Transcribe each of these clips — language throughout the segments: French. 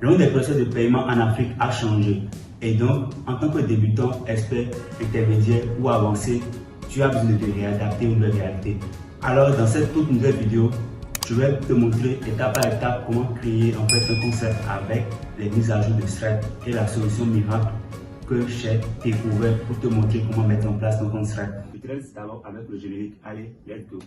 Le nom des process de paiement en Afrique a changé. Et donc, en tant que débutant, expert, intermédiaire ou avancé, tu as besoin de te réadapter à une nouvelle réalité. Alors, dans cette toute nouvelle vidéo, je vais te montrer étape par étape comment créer en fait un concept avec les mises à jour de Stripe et la solution miracle que j'ai découvert pour te montrer comment mettre en place ton compte Stripe. Je te laisse d'abord avec le générique. Allez, let's go.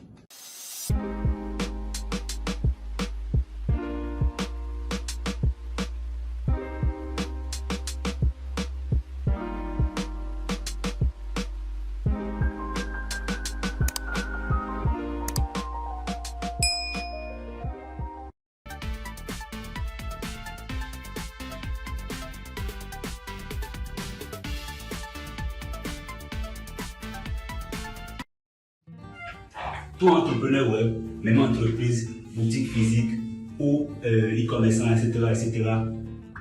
Tout entrepreneur web, même entreprise, boutique physique ou e-commerçant, etc.,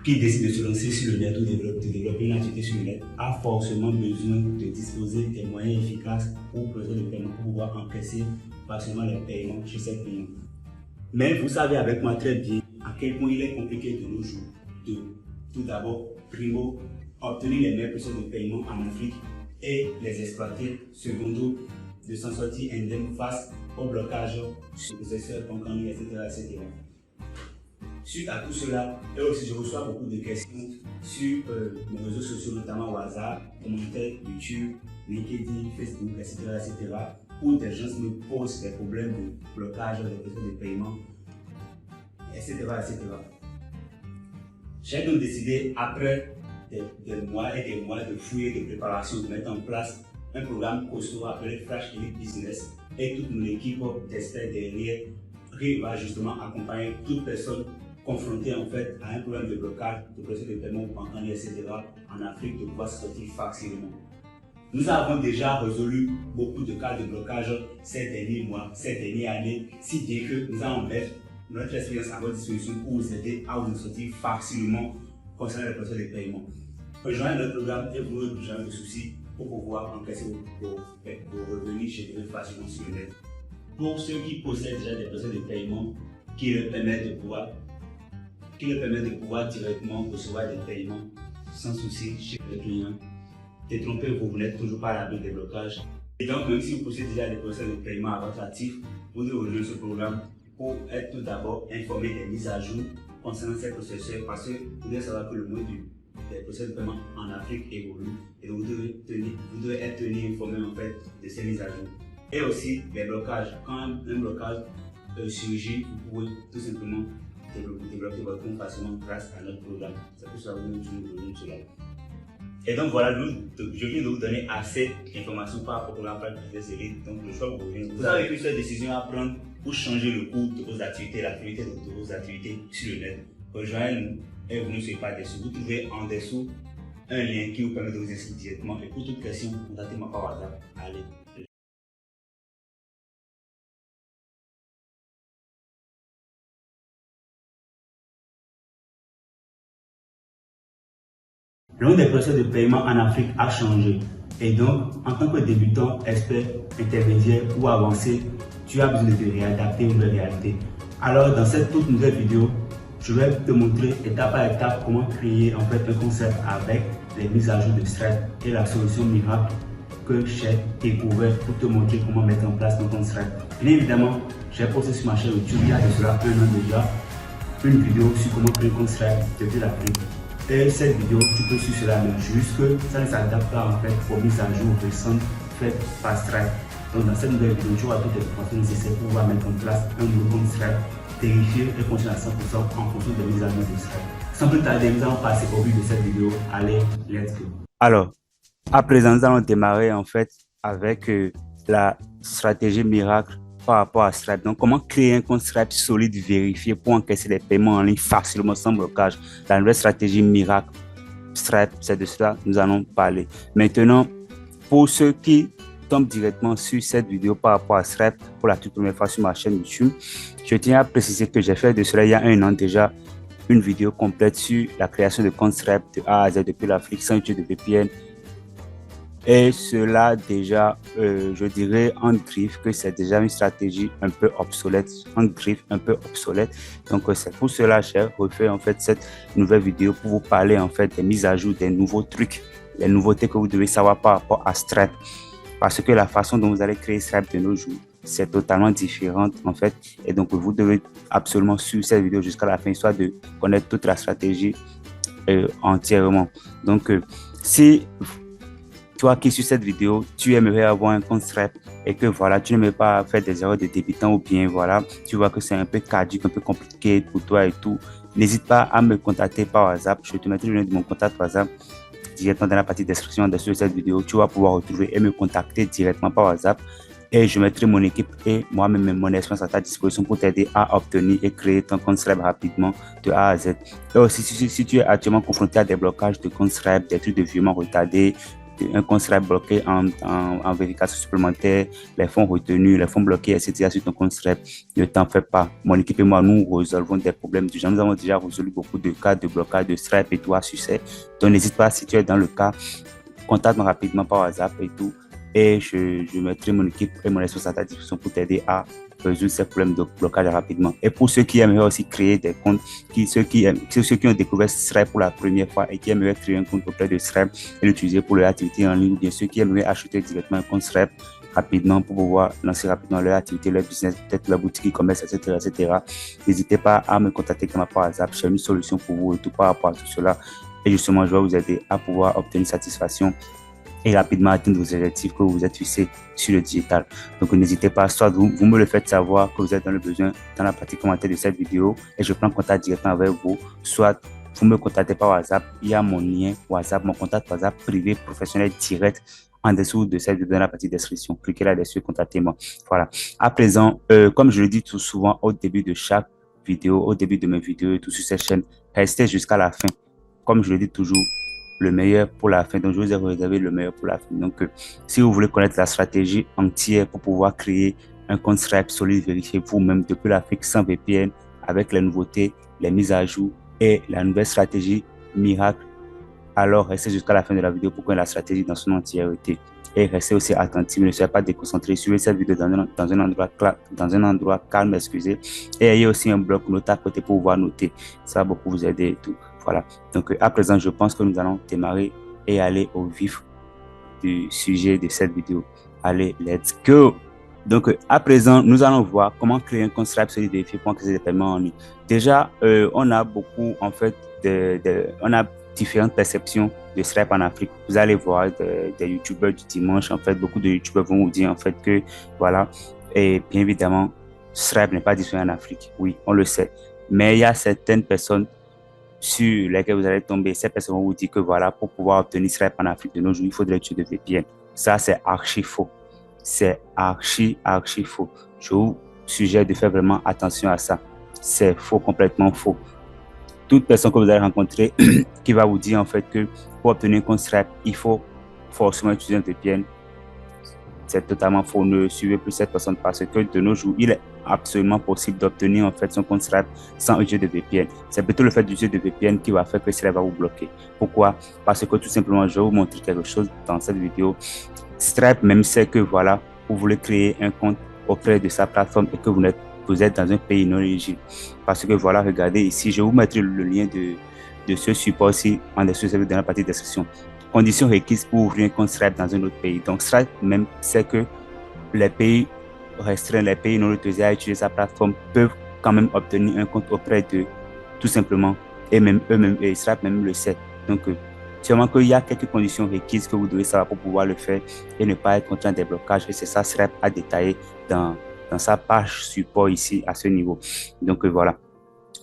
qui décide de se lancer sur le net ou de développer une activité sur le net, a forcément besoin de disposer des moyens efficaces ou procédures de paiement pour pouvoir encaisser facilement les paiements chez ses clients. Mais vous savez avec moi très bien à quel point il est compliqué de nos jours de tout d'abord, primo, obtenir les meilleurs procédures de paiement en Afrique et les exploiter. Secondo, de s'en sortir indemne face au blocage sur les processeurs concurrents, etc. Suite à tout cela, et aussi je reçois beaucoup de questions sur mes réseaux sociaux, notamment WhatsApp, commentaires, YouTube, LinkedIn, Facebook, etc. où des gens me posent des problèmes de blocage des procédures de paiement, etc. J'ai donc décidé, après des mois et des mois de fouilles et de préparation, de mettre en place un programme costaud appelé Flash Elite Business et toute mon équipe d'experts derrière qui va justement accompagner toute personne confrontée en fait à un problème de blocage de procédures de paiement bancaire, etc. en Afrique de pouvoir sortir facilement. Nous avons déjà résolu beaucoup de cas de blocage ces derniers mois, ces dernières années, si bien que nous allons mettre notre expérience à votre disposition pour vous aider à vous sortir facilement concernant les procédures de paiement. Rejoignez notre programme et vous n'aurez jamais de soucis pour pouvoir encaisser vos revenus chez vous facilement sur le net. Pour ceux qui possèdent déjà des procédures de paiement qui leur permettent de pouvoir directement recevoir des paiements sans souci chez les clients, détrompez-vous, vous n'êtes toujours pas à l'abri des blocages. Et donc, même si vous possédez déjà des procédures de paiement à votre actif, vous devez rejoindre ce programme pour être tout d'abord informé des mises à jour concernant ces processeurs, parce que vous devez savoir que le monde des procédures de paiement en Afrique évolue et vous devez être tenu informé en fait de ces mises à jour. Et aussi les blocages. Quand un blocage surgit, vous pouvez tout simplement débloquer votre compte facilement grâce à notre programme. C'est pour ça que vous nous cela. Et donc voilà, je viens de vous donner assez d'informations par rapport au programme Flash Elite. Donc le choix vous revient. Vous avez pris cette décision à prendre pour changer le cours de vos activités, l'activité de vos activités sur le net. Rejoignez-nous et vous ne soyez pas déçus. Vous trouvez en dessous un lien qui vous permet de vous inscrire directement. Et pour toute question, contactez-moi par WhatsApp. Allez. Le nom des process de paiement en Afrique a changé. Et donc, en tant que débutant, expert, intermédiaire ou avancé, tu as besoin de te réadapter à une nouvelle réalité. Alors, dans cette toute nouvelle vidéo, je vais te montrer étape par étape comment créer en fait un concept avec les mises à jour de Stripe et la solution miracle que j'ai découvert pour te montrer comment mettre en place ton compte Stripe. Bien évidemment, j'ai posté sur ma chaîne YouTube il y a de cela un an déjà une vidéo sur comment créer un compte Stripe depuis l'Afrique. Et cette vidéo, tu peux suivre cela, mais juste que ça ne s'adapte pas en fait aux mises à jour récentes faites par Stripe. Donc dans cette nouvelle vidéo, tu auras toutes les informations nécessaires pour pouvoir mettre en place un nouveau compte Stripe, vérifier et fonctionner à 100% en fonction des mises à jour de Stripe. Sans plus tarder, nous allons passer au but de cette vidéo. Allez, let's go. Alors, à présent, nous allons démarrer en fait avec la stratégie miracle par rapport à Stripe. Donc, comment créer un compte Stripe solide, vérifié pour encaisser les paiements en ligne facilement, sans blocage. La nouvelle stratégie miracle Stripe, c'est de cela que nous allons parler. Maintenant, pour ceux qui tombent directement sur cette vidéo par rapport à Stripe pour la toute première fois sur ma chaîne YouTube, je tiens à préciser que j'ai fait de cela il y a un an déjà une vidéo complète sur la création de compte Stripe de A à Z depuis l'Afrique sans utiliser de VPN Et cela déjà, je dirais en griffe que c'est déjà une stratégie un peu obsolète, en griffe un peu obsolète. Donc c'est pour cela, j'ai refait en fait cette nouvelle vidéo pour vous parler en fait des mises à jour, des nouveaux trucs, les nouveautés que vous devez savoir par rapport à Stripe. Parce que la façon dont vous allez créer Stripe de nos jours, c'est totalement différente en fait. Et donc vous devez absolument suivre cette vidéo jusqu'à la fin, soit de connaître toute la stratégie entièrement. Donc si toi qui sur cette vidéo, tu aimerais avoir un compte Stripe et que voilà, tu n'aimerais pas faire des erreurs de débutant ou bien voilà, tu vois que c'est un peu caduque, un peu compliqué pour toi et tout, n'hésite pas à me contacter par WhatsApp. Je te mettrai le lien de mon contact WhatsApp directement dans la partie description de cette vidéo. Tu vas pouvoir retrouver et me contacter directement par WhatsApp et je mettrai mon équipe et moi-même mon expérience à ta disposition pour t'aider à obtenir et créer ton compte Stripe rapidement de A à Z. Et aussi, si tu es actuellement confronté à des blocages de compte Stripe, des trucs de virement retardés, un compte Stripe bloqué en vérification supplémentaire, les fonds retenus, les fonds bloqués, etc. sur ton compte Stripe, ne t'en fais pas. Mon équipe et moi, nous résolvons des problèmes du genre. Nous avons déjà résolu beaucoup de cas de blocage de Stripe et tout à succès. Donc, n'hésite pas, si tu es dans le cas, contacte-moi rapidement par WhatsApp et tout. Et je mettrai mon équipe et mon ressource à ta disposition pour t'aider à résoudre ces problèmes de blocage rapidement. Et pour ceux qui aimeraient aussi créer des comptes, ceux qui ont découvert Stripe pour la première fois et qui aimeraient créer un compte auprès de Stripe et l'utiliser pour leur activité en ligne, ou bien ceux qui aimeraient acheter directement un compte Stripe rapidement pour pouvoir lancer rapidement leur activité, leur business, peut-être leur boutique e-commerce, etc., etc. N'hésitez pas à me contacter par WhatsApp. J'ai une solution pour vous et tout par rapport à tout cela. Et justement, je vais vous aider à pouvoir obtenir satisfaction et rapidement atteindre vos objectifs que vous vous êtes fixés sur le digital. Donc, n'hésitez pas, soit vous me le faites savoir que vous êtes dans le besoin dans la partie commentaire de cette vidéo et je prends contact directement avec vous, soit vous me contactez par WhatsApp. Il y a mon lien WhatsApp, mon contact WhatsApp privé, professionnel, direct en dessous de cette vidéo dans la partie description. Cliquez là-dessus, contactez-moi. Voilà. À présent, comme je le dis tout souvent au début de chaque vidéo, au début de mes vidéos et tout sur cette chaîne, restez jusqu'à la fin. Comme je le dis toujours, le meilleur pour la fin. Donc, je vous ai réservé le meilleur pour la fin. Donc, si vous voulez connaître la stratégie entière pour pouvoir créer un compte Stripe solide, vérifiez vous-même depuis l'Afrique sans VPN avec les nouveautés, les mises à jour et la nouvelle stratégie miracle. Alors, restez jusqu'à la fin de la vidéo pour connaître la stratégie dans son entièreté. Et restez aussi attentif, ne soyez pas déconcentré. Suivez cette vidéo dans un endroit calme, excusez. Et ayez aussi un bloc-notes à côté pour pouvoir noter. Ça va beaucoup vous aider et tout. Voilà. Donc, à présent, je pense que nous allons démarrer et aller au vif du sujet de cette vidéo. Allez, let's go! Donc, à présent, nous allons voir comment créer un compte Stripe solide vérifié pour encaisser des paiements en ligne. Déjà, on a beaucoup, en fait, on a différentes perceptions de Stripe en Afrique. Vous allez voir des YouTubeurs du dimanche, en fait, beaucoup de YouTubeurs vont vous dire, en fait, que, voilà, et bien évidemment, Stripe n'est pas disponible en Afrique. Oui, on le sait. Mais il y a certaines personnes sur lesquelles vous allez tomber. Ces personnes vont vous dire que, voilà, pour pouvoir obtenir Stripe en Afrique de nos jours, il faudrait utiliser des VPN. Ça, c'est archi faux. C'est archi faux. Je vous suggère de faire vraiment attention à ça. C'est faux, complètement faux. Toute personne que vous allez rencontrer qui va vous dire en fait que pour obtenir un compte Stripe, il faut forcément utiliser un VPN, c'est totalement faux. Ne suivez plus cette personne parce que de nos jours, il est absolument possible d'obtenir en fait son compte Stripe sans utiliser de VPN. C'est plutôt le fait d'utiliser de VPN qui va faire que Stripe va vous bloquer. Pourquoi? Parce que tout simplement, je vais vous montrer quelque chose dans cette vidéo. Stripe même sait que voilà, vous voulez créer un compte auprès de sa plateforme et que vous êtes dans un pays non éligible. Parce que voilà, regardez ici, je vais vous mettre le lien de ce support-ci en dessous dans la partie description. Conditions requises pour ouvrir un compte Stripe dans un autre pays. Donc Stripe même sait que les pays restreints, les pays non autorisés à utiliser sa plateforme peuvent quand même obtenir un compte auprès de tout simplement, et même eux-mêmes, et Stripe même le sait. Donc, sûrement qu'il y a quelques conditions requises que vous devez savoir pour pouvoir le faire et ne pas être contraint des blocages. Et c'est ça, Stripe a détaillé dans sa page support ici à ce niveau. Donc, voilà.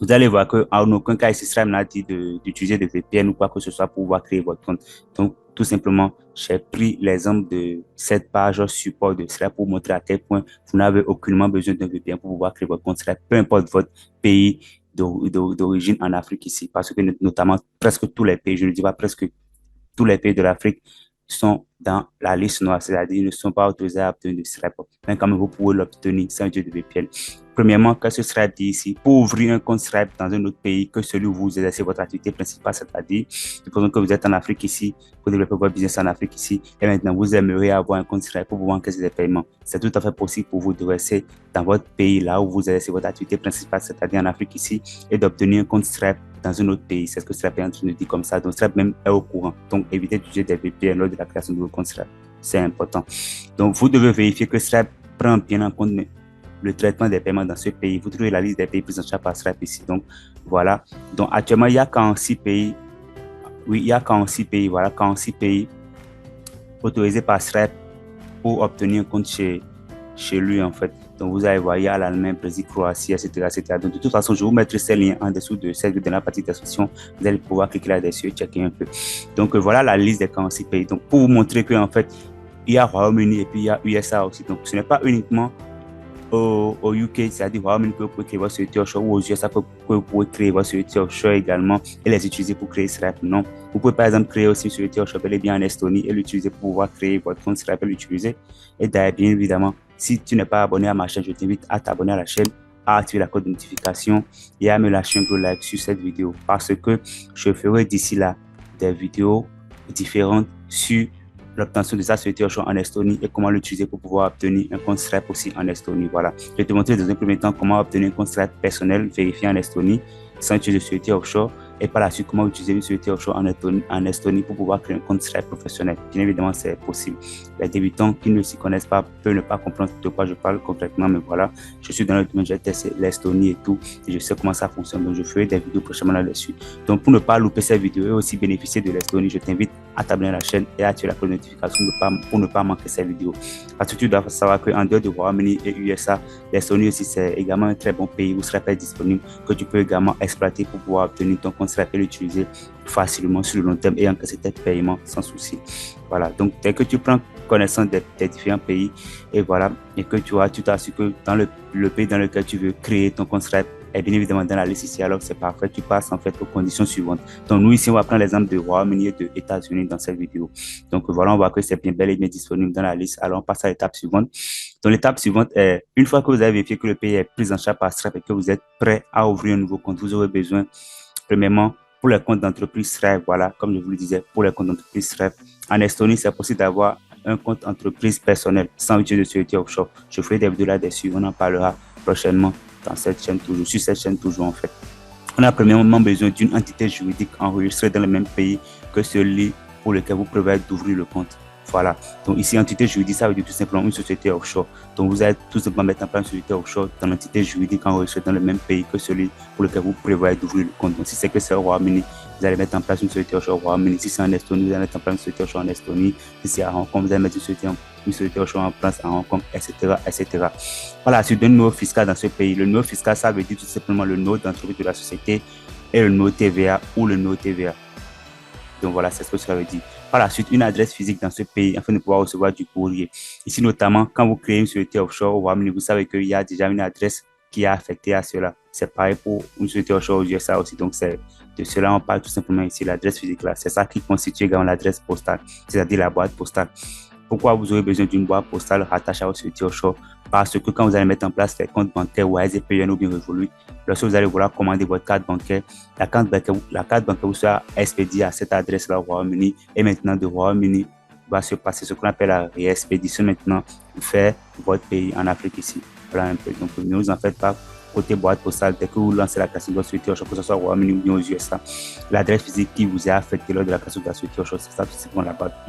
Vous allez voir qu'en aucun cas, ici, Stripe n'a dit d'utiliser des VPN ou quoi que ce soit pour pouvoir créer votre compte. Donc, tout simplement, j'ai pris l'exemple de cette page support de Stripe pour montrer à quel point vous n'avez aucunement besoin d'un VPN pour pouvoir créer votre compte Stripe, peu importe votre pays d'origine en Afrique ici. Parce que notamment, presque tous les pays, je ne dis pas presque tous les pays de l'Afrique sont dans la liste noire, c'est-à-dire ils ne sont pas autorisés à obtenir de Stripe. Mais quand même, vous pouvez l'obtenir sans utiliser de VPN. Premièrement, qu'est-ce que Stripe dit ici? Pour ouvrir un compte Stripe dans un autre pays que celui où vous exercez votre activité principale, c'est-à-dire, supposons que vous êtes en Afrique ici, vous développez votre business en Afrique ici, et maintenant vous aimeriez avoir un compte Stripe pour pouvoir encaisser des paiements. C'est tout à fait possible pour vous de rester dans votre pays, là où vous exercez votre activité principale, c'est-à-dire en Afrique ici, et d'obtenir un compte Stripe dans un autre pays. C'est ce que Stripe est en train de dire comme ça. Donc, Stripe même est au courant. Donc, évitez d'utiliser des VPN lors de la création de vos comptes Stripe. C'est important. Donc, vous devez vérifier que Stripe prend bien en compte le traitement des paiements dans ce pays. Vous trouvez la liste des pays pris en charge par Stripe ici. Donc, voilà. Donc, actuellement, il y a 46 pays. Oui, il y a 46 pays. Voilà, 46 pays autorisés par Stripe pour obtenir un compte chez lui, en fait. Donc, vous allez voir, il y a l'Allemagne, Brésil, Croatie, etc., etc. Donc, de toute façon, je vous mettrai ces liens en dessous de cette vidéo dans la partie description. Vous allez pouvoir cliquer là-dessus et checker un peu. Donc, voilà la liste des 46 pays. Donc, pour vous montrer qu'en fait, il y a Royaume-Uni et puis il y a USA aussi. Donc, ce n'est pas uniquement au UK, c'est-à-dire Royaume-Uni que vous pouvez créer votre société offshore, ou aux USA que vous pouvez créer votre société offshore également et les utiliser pour créer Stripe. Non. Vous pouvez par exemple créer aussi une société offshore bel et bien en Estonie et l'utiliser pour pouvoir créer votre compte Stripe et l'utiliser. Et d'ailleurs, bien évidemment, si tu n'es pas abonné à ma chaîne, je t'invite à t'abonner à la chaîne, à activer la code de notification et à me lâcher un gros like sur cette vidéo parce que je ferai d'ici là des vidéos différentes sur l'obtention de sa société offshore en Estonie et comment l'utiliser pour pouvoir obtenir un compte Stripe aussi en Estonie. Voilà. Je vais te montrer dans un premier temps comment obtenir un compte Stripe personnel vérifié en Estonie sans utiliser de société offshore et par la suite comment utiliser une société offshore en Estonie pour pouvoir créer un compte Stripe professionnel. Bien évidemment, c'est possible. Les débutants qui ne s'y connaissent pas peuvent ne pas comprendre de quoi je parle concrètement, mais voilà, je suis dans le domaine, j'ai testé l'Estonie et tout, et je sais comment ça fonctionne, donc je ferai des vidéos prochainement là-dessus. Donc pour ne pas louper ces vidéos et aussi bénéficier de l'Estonie, je t'invite à t'abonner à la chaîne et à activer la cloche de notification pour ne pas manquer ces vidéos. Parce que tu dois savoir qu'en dehors de Royaume-Uni et USA, l'Estonie aussi c'est également un très bon pays où Stripe est disponible, que tu peux également exploiter pour pouvoir obtenir ton compte Stripe et l'utiliser facilement sur le long terme et encaisser tes paiements sans souci. Voilà, donc dès que tu prends connaissance des différents pays et voilà, et que tu t'assures que dans le pays dans lequel tu veux créer ton compte Stripe est bien évidemment dans la liste ici, alors c'est parfait, tu passes en fait aux conditions suivantes. Donc nous ici, on va prendre l'exemple de Royaume-Uni et de États-Unis dans cette vidéo. Donc voilà, on voit que c'est bien bel et bien disponible dans la liste. Alors on passe à l'étape suivante. Donc l'étape suivante est, une fois que vous avez vérifié que le pays est pris en charge par Stripe et que vous êtes prêt à ouvrir un nouveau compte, vous aurez besoin, premièrement, pour les comptes d'entreprise Stripe, voilà, comme je vous le disais, pour les comptes d'entreprise Stripe. En Estonie, c'est possible d'avoir un compte entreprise personnel sans utiliser de société offshore. Je ferai des vidéos là-dessus, on en parlera prochainement dans cette chaîne toujours, sur cette chaîne toujours en fait. On a premièrement besoin d'une entité juridique enregistrée dans le même pays que celui pour lequel vous prévoyez d'ouvrir le compte. Voilà. Donc ici, entité juridique, ça veut dire tout simplement une société offshore. Donc vous allez tout simplement mettre en place une société offshore dans l'entité juridique enregistrée dans le même pays que celui pour lequel vous prévoyez d'ouvrir le compte. Donc si c'est que c'est au Royaume-Uni, vous allez mettre en place une société offshore au Royaume-Uni. Si c'est en Estonie, vous allez mettre en place une société offshore en Estonie. Si c'est à Hong Kong, vous allez mettre une société offshore en France, à Hong Kong, etc., etc. Voilà, sur le numéro fiscal dans ce pays. Le numéro fiscal, ça veut dire tout simplement le numéro d'entreprise de la société et le numéro TVA ou le numéro TVA. Donc voilà, c'est ce que ça veut dire. Par la suite, une adresse physique dans ce pays afin de pouvoir recevoir du courrier. Ici, notamment, quand vous créez une société offshore au Royaume-Uni, vous savez qu'il y a déjà une adresse qui est affectée à cela. C'est pareil pour une société offshore aux USA aussi. Donc, c'est de cela on parle tout simplement ici, l'adresse physique là. C'est ça qui constitue également l'adresse postale, c'est-à-dire la boîte postale. Pourquoi vous aurez besoin d'une boîte postale rattachée à votre société offshore? Parce que quand vous allez mettre en place les comptes bancaires Wise, PayPal ou bien Revolut, lorsque vous allez vouloir commander votre carte bancaire, la carte bancaire vous sera expédiée à cette adresse-là au Royaume-Uni. Et maintenant, de Royaume-Uni va se passer ce qu'on appelle la réexpédition maintenant vers votre pays en Afrique ici. Voilà un peu. Donc, ne vous en faites pas. Côté boîte postale, dès que vous lancez la création de votre société offshore, que ce soit au Royaume-Uni ou bien aux USA, l'adresse physique qui vous est affectée lors de la création de la société offshore, c'est ça, c'est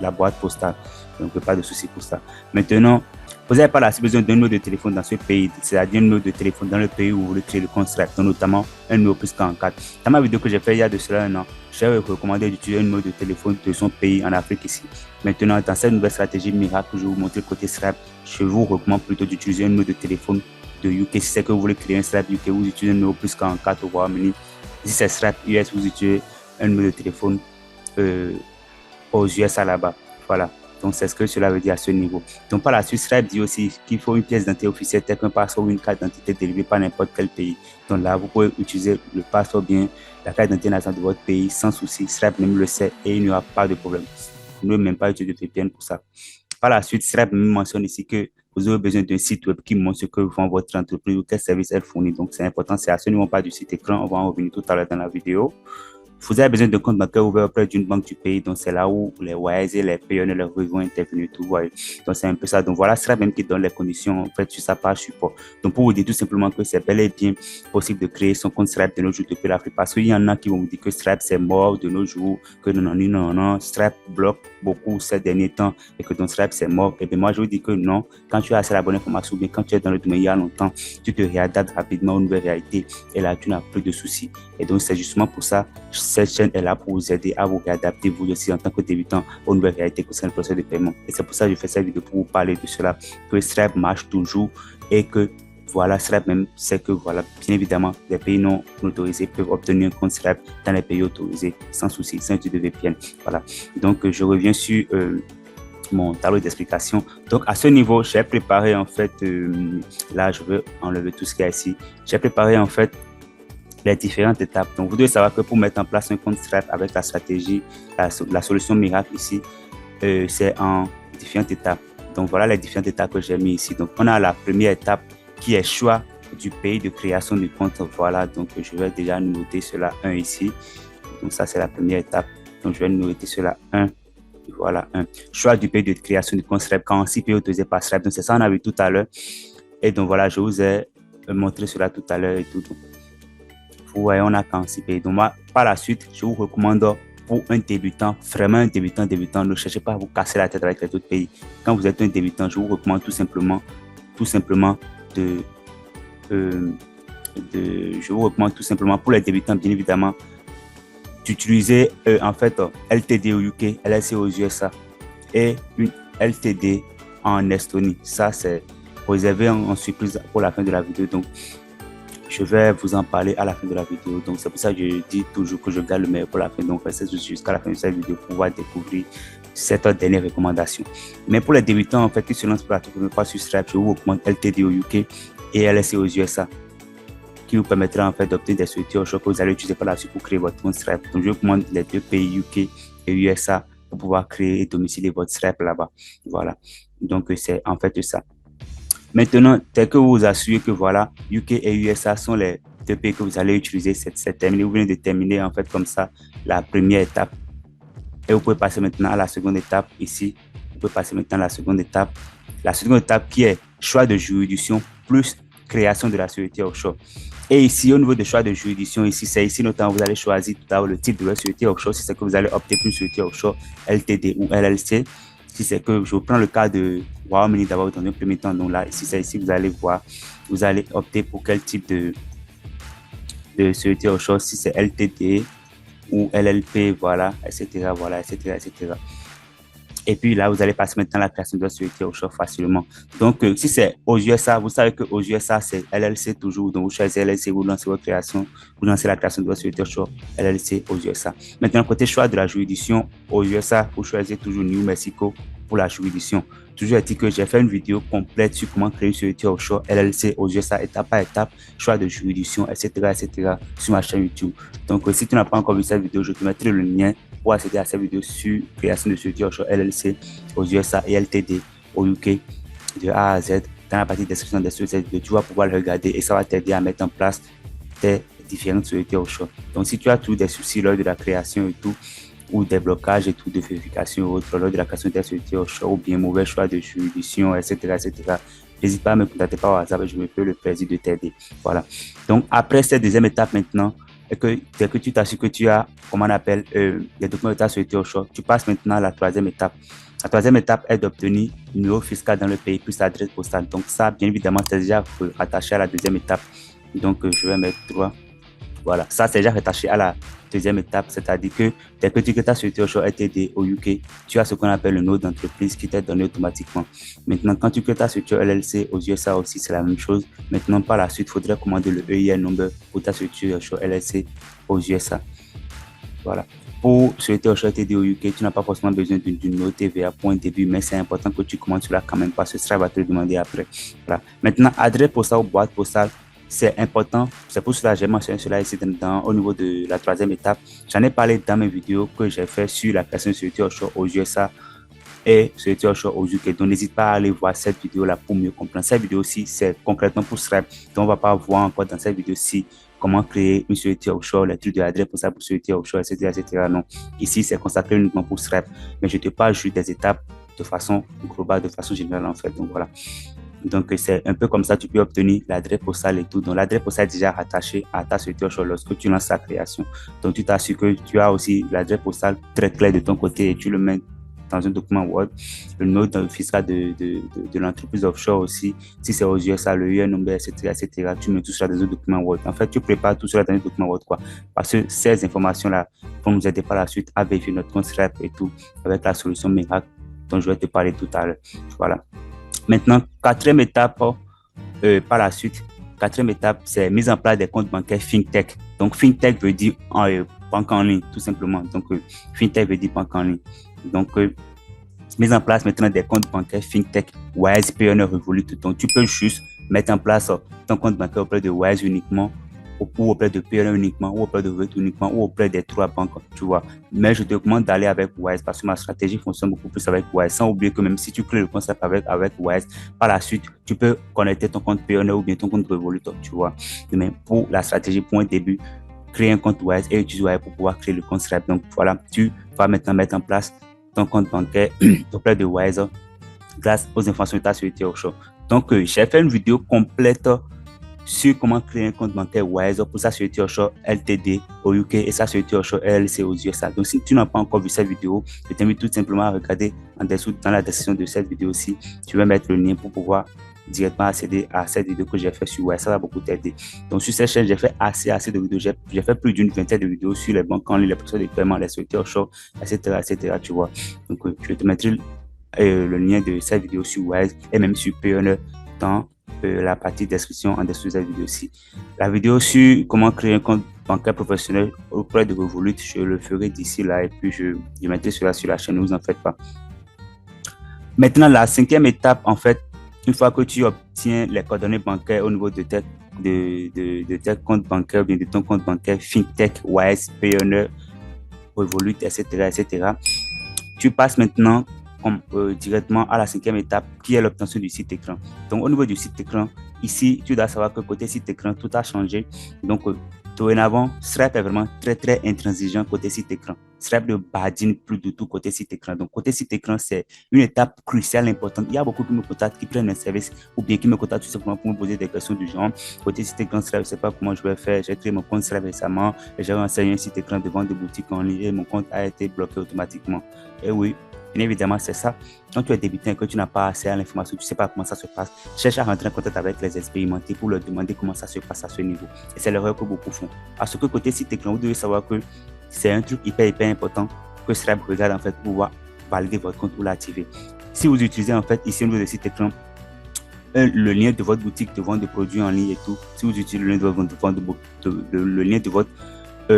la boîte postale. Donc, pas de souci pour ça. Maintenant, vous n'avez pas besoin d'un numéro de téléphone dans ce pays, c'est-à-dire un numéro de téléphone dans le pays où vous voulez créer le compte Stripe, notamment un numéro plus 44. Dans ma vidéo que j'ai fait il y a de cela un an, j'ai recommandé d'utiliser un numéro de téléphone de son pays en Afrique ici. Maintenant, dans cette nouvelle stratégie miracle que je vais vous montrer côté Stripe, je vous recommande plutôt d'utiliser un numéro de téléphone de UK. Si c'est que vous voulez créer un Stripe UK, vous utilisez un numéro plus 44 au Royaume-Uni. Si c'est Stripe US, vous utilisez un numéro de téléphone aux USA là-bas. Voilà. Donc, c'est ce que cela veut dire à ce niveau. Donc, par la suite, Stripe dit aussi qu'il faut une pièce d'identité officielle, telle qu'un passeport ou une carte d'identité délivrée par n'importe quel pays. Donc là, vous pouvez utiliser le passeport bien, la carte d'identité nationale de votre pays sans souci. Stripe même le sait et il n'y aura pas de problème. ne même pas utiliser de VPN pour ça. Par la suite, Stripe mentionne ici que vous aurez besoin d'un site web qui montre ce que vend votre entreprise ou quel service elle fournit. Donc, c'est important. C'est à ce niveau pas du site écran. On va en revenir tout à l'heure dans la vidéo. Vous avez besoin de compte bancaire ouvert auprès d'une banque du pays. Donc, c'est là où les Wise et les payeurs et leurs vont intervenir. Tout, voyez. Donc, c'est un peu ça. Donc, voilà, Stripe même qui donne les conditions, en fait, sur sa page support. Donc, pour vous dire tout simplement que c'est bel et bien possible de créer son compte Stripe de nos jours depuis l'Afrique. Parce qu'il y en a qui vont vous dire que Stripe, c'est mort de nos jours, que non. Stripe bloque beaucoup ces derniers temps et que donc Stripe, c'est mort. Et bien, moi, je vous dis que non. Quand tu as assez la bonne information, bien, quand tu es dans le domaine il y a longtemps, tu te réadaptes rapidement aux nouvelles réalités. Et là, tu n'as plus de soucis. Et donc, c'est justement pour ça, cette chaîne est là pour vous aider à vous réadapter, vous aussi, en tant que débutant, aux nouvelles réalités concernant le processus de paiement. Et c'est pour ça que je fais cette vidéo pour vous parler de cela, que Stripe marche toujours et que voilà, Stripe même c'est que voilà, bien évidemment, les pays non autorisés peuvent obtenir un compte Stripe dans les pays autorisés sans souci, sans utiliser de VPN. Voilà. Donc, je reviens sur mon tableau d'explication. Donc, à ce niveau, j'ai préparé en fait, là, je veux enlever tout ce qu'il y a ici. J'ai préparé en fait les différentes étapes. Donc, vous devez savoir que pour mettre en place un compte Stripe avec la stratégie, la solution miracle ici, c'est en différentes étapes. Donc, voilà les différentes étapes que j'ai mis ici. Donc, on a la première étape qui est choix du pays de création du compte. Voilà, donc je vais déjà noter cela 1 ici. Donc, ça, c'est la première étape. Donc, je vais noter cela 1. Voilà, 1. Choix du pays de création du compte Stripe quand 6 pays autorisés par Stripe. Donc, c'est ça, on a vu tout à l'heure. Et donc, voilà, je vous ai montré cela tout à l'heure et tout. Vous voyez, on a 46 pays. Donc, moi, par la suite, je vous recommande pour un débutant, vraiment un débutant, ne cherchez pas à vous casser la tête avec les autres pays. Quand vous êtes un débutant, je vous recommande tout simplement je vous recommande tout simplement pour les débutants, bien évidemment, d'utiliser en fait LTD au UK, LLC aux USA et une LTD en Estonie. Ça, c'est réservé en surprise pour la fin de la vidéo. Donc, je vais vous en parler à la fin de la vidéo. Donc, c'est pour ça que je dis toujours que je garde le meilleur pour la fin. Donc, restez jusqu'à la fin de cette vidéo pour pouvoir découvrir cette dernière recommandation. Mais pour les débutants, en fait, qui se lancent pour la toute première fois sur Stripe, je vous recommande LTD au UK et LSC aux USA, qui vous permettra en fait d'obtenir des structures offshore que vous allez utiliser par la suite pour créer votre compte Stripe. Donc, je vous recommande les deux pays UK et USA pour pouvoir créer et domicilier votre Stripe là-bas. Voilà. Donc, c'est en fait ça. Maintenant, dès que vous vous assurez que voilà, UK et USA sont les deux pays que vous allez utiliser, c'est terminé. Vous venez de terminer en fait comme ça la première étape. Et vous pouvez passer maintenant à la seconde étape ici. Vous pouvez passer maintenant à la seconde étape. La seconde étape qui est choix de juridiction plus création de la société offshore. Et ici, au niveau de choix de juridiction, ici, c'est ici notamment vous allez choisir tout à l'heure le type de la société offshore. Si c'est que vous allez opter pour une société offshore LTD ou LLC. Si c'est que je prends le cas de Royaume-Uni d'abord dans un premier temps. Donc là, ici, c'est ici, vous allez voir, vous allez opter pour quel type de société offshore. Si c'est LTD ou LLP, voilà, etc., voilà, etc., etc. Et puis là, vous allez passer maintenant à la création de la société offshore facilement. Donc, si c'est aux USA, vous savez qu'aux USA, c'est LLC toujours. Donc, vous choisissez LLC, vous lancez votre création, vous lancez la création de votre société offshore LLC aux USA. Maintenant, côté choix de la juridiction, aux USA, vous choisissez toujours New Mexico pour la juridiction. Toujours dit que j'ai fait une vidéo complète sur comment créer une société offshore LLC aux USA, étape par étape, choix de juridiction, etc., etc., sur ma chaîne YouTube. Donc, si tu n'as pas encore vu cette vidéo, je te mettrai le lien pour accéder à cette vidéo sur création de société offshore LLC aux USA et LTD au UK de A à Z. Dans la partie description de cette vidéo, tu vas pouvoir le regarder et ça va t'aider à mettre en place tes différentes sociétés offshore. Donc, si tu as tous des soucis lors de la création et tout, ou des blocages et tout de vérification ou autre lors de la création de société offshore ou bien mauvais choix de juridiction, etc., etc., n'hésite pas à me contacter par WhatsApp et je me fais le plaisir de t'aider. Voilà. Donc, après cette deuxième étape maintenant, dès que tu t'assures que tu as, comment on appelle, les documents de ta société offshore, tu passes maintenant à la troisième étape. La troisième étape est d'obtenir un numéro fiscal dans le pays plus l'adresse postale. Donc, ça, bien évidemment, c'est déjà rattaché à la deuxième étape. Donc, je vais mettre 3. Voilà, ça c'est déjà rattaché à la deuxième étape, c'est-à-dire que dès que tu crées ta société offshore LTD au UK, tu as ce qu'on appelle le nom d'entreprise qui t'est donné automatiquement. Maintenant, quand tu crées ta société LLC aux USA aussi, c'est la même chose. Maintenant, par la suite, il faudrait commander le EIN number pour ta société offshore LLC aux USA. Voilà. Pour société offshore LTD au UK, tu n'as pas forcément besoin d'une numéro TVA pour un début, mais c'est important que tu commandes cela quand même parce que ça va te le demander après. Voilà. Maintenant, adresse postale ou boîte postale. c'est important. C'est pour cela que j'ai mentionné cela ici au niveau de la troisième étape. J'en ai parlé dans mes vidéos que j'ai fait sur la création de sécurité offshore aux USA et sécurité offshore aux UK. Donc, n'hésite pas à aller voir cette vidéo-là pour mieux comprendre. Cette vidéo-ci, c'est concrètement pour Stripe. Donc, on va pas voir encore dans cette vidéo-ci comment créer une sécurité offshore, les trucs de l'adresse pour ça, pour sécurité offshore, etc., etc. Non. Ici, c'est consacré uniquement pour Stripe. Mais je te parle juste des étapes de façon globale, de façon générale, en fait. Donc, voilà. Donc, c'est un peu comme ça, tu peux obtenir l'adresse postale et tout. Donc, l'adresse postale est déjà rattachée à ta sécurité offshore lorsque tu lances sa création. Donc, tu t'assures que tu as aussi l'adresse postale très claire de ton côté et tu le mets dans un document Word, le numéro fiscal de l'entreprise offshore aussi, si c'est aux USA, le UN number, etc., etc., tu mets tout cela dans un document Word. En fait, tu prépares tout cela dans un document Word, quoi. Parce que ces informations-là vont nous aider par la suite à vérifier notre compte Stripe et tout, avec la solution miracle dont je vais te parler tout à l'heure. Voilà. Maintenant, quatrième étape, par la suite, quatrième étape, c'est mise en place des comptes bancaires FinTech. Donc, FinTech veut dire banque en ligne, tout simplement. Donc, FinTech veut dire banque en ligne. Donc, mise en place maintenant des comptes bancaires FinTech, Wise, Payoneer, Revolut. Donc, tu peux juste mettre en place ton compte bancaire auprès de Wise uniquement, ou auprès de Payoneer uniquement, ou auprès de Revolut uniquement, ou auprès des trois banques, tu vois. Mais je te recommande d'aller avec Wise parce que ma stratégie fonctionne beaucoup plus avec Wise. Sans oublier que même si tu crées le concept avec Wise, par la suite, tu peux connecter ton compte Payoneer ou bien ton compte Revolut, tu vois. Mais pour la stratégie, pour un début, créer un compte Wise et utiliser Wise pour pouvoir créer le compte Stripe. Donc, voilà, tu vas maintenant mettre en place ton compte bancaire auprès de Wise grâce aux informations de ta sécurité offshore. Donc, j'ai fait une vidéo complète sur comment créer un compte bancaire Wise pour sa sécurité offshore LTD au UK et sa sécurité offshore LLC aux USA. Donc, si tu n'as pas encore vu cette vidéo, je t'invite tout simplement à regarder en dessous dans la description de cette vidéo-ci. Tu vas mettre le lien pour pouvoir directement accéder à cette vidéo que j'ai fait sur Wise. Ça va beaucoup t'aider. Donc, sur cette chaîne, j'ai fait assez de vidéos. J'ai fait plus d'une vingtaine de vidéos sur les banques en ligne, les procédures de paiement, les sécurités offshore, etc., tu vois. Donc, je te mettrai le lien de cette vidéo sur Wise et même sur Payoneer dans la partie description en dessous de cette vidéo aussi. La vidéo sur comment créer un compte bancaire professionnel auprès de Revolut, je le ferai d'ici là et puis je mettrai cela sur la chaîne, ne vous en faites pas. Maintenant, la cinquième étape, en fait, une fois que tu obtiens les coordonnées bancaires au niveau de tes comptes bancaires, bien de ton compte bancaire FinTech, Wise, Payoneer, Revolut, etc., tu passes maintenant directement à la cinquième étape qui est l'obtention du site écran. Donc, au niveau du site écran, ici, tu dois savoir que côté site écran, tout a changé. Donc, dorénavant, Stripe est vraiment très intransigeant côté site écran. Stripe ne badine plus du tout côté site écran. Donc, côté site écran, c'est une étape cruciale, importante. Il y a beaucoup qui me contactent, qui prennent un service ou bien qui me contactent tout simplement pour me poser des questions du genre. Côté site écran, Stripe, je ne sais pas comment je vais faire. J'ai créé mon compte Stripe récemment et j'ai renseigné un site écran devant des boutiques en ligne et mon compte a été bloqué automatiquement. Et oui, bien évidemment, c'est ça. Quand tu es débutant et que tu n'as pas accès à l'information, tu ne sais pas comment ça se passe, cherche à rentrer en contact avec les expérimentés pour leur demander comment ça se passe à ce niveau. Et c'est l'erreur que beaucoup font. Parce que côté site écran, vous devez savoir que c'est un truc hyper important que Stripe regarde en fait pour pouvoir valider votre compte ou l'activer. Si vous utilisez en fait ici au niveau du site écran, le lien de votre boutique de vente de produits en ligne et tout, si vous utilisez le lien de votre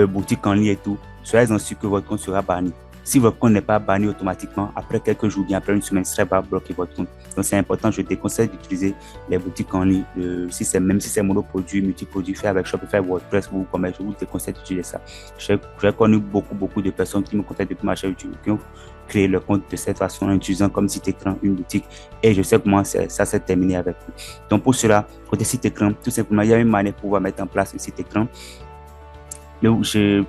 boutique en ligne et tout, soyez sûr que votre compte sera banni. Si votre compte n'est pas banni automatiquement, après quelques jours, bien après une semaine, Stripe va bloquer votre compte. Donc, c'est important. Je te déconseille d'utiliser les boutiques en ligne. Même si c'est monoproduit, multiproduit, fait avec Shopify, WordPress ou commerce, je vous déconseille d'utiliser ça. J'ai connu beaucoup de personnes qui me contactent depuis ma chaîne YouTube, qui ont créé leur compte de cette façon en utilisant comme site écran une boutique. Et je sais comment ça s'est terminé avec eux. Donc, pour cela, côté site écran, tout simplement, il y a une manière pour pouvoir mettre en place un site écran.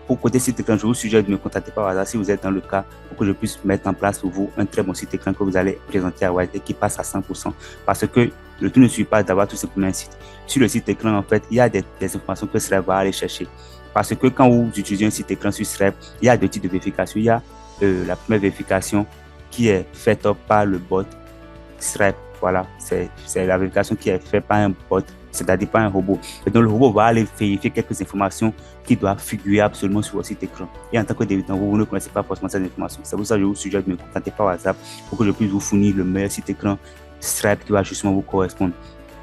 Pour côté site écran, je vous suggère de me contacter par hasard si vous êtes dans le cas pour que je puisse mettre en place pour vous un très bon site écran que vous allez présenter à Wise et qui passe à 100%. Parce que le tout ne suffit pas d'avoir tout simplement un site. Sur le site écran, en fait, il y a des informations que Stripe va aller chercher. Parce que quand vous utilisez un site écran sur Stripe, il y a deux types de vérification. Il y a la première vérification qui est faite par le bot Stripe. Voilà, c'est la vérification qui est faite par un bot, c'est-à-dire par un robot. Et donc, le robot va aller vérifier quelques informations qui doivent figurer absolument sur votre site écran. Et en tant que débutant, vous ne connaissez pas forcément ces informations. C'est pour ça que je vous suggère de me contacter par WhatsApp pour que je puisse vous fournir le meilleur site écran Stripe qui va justement vous correspondre.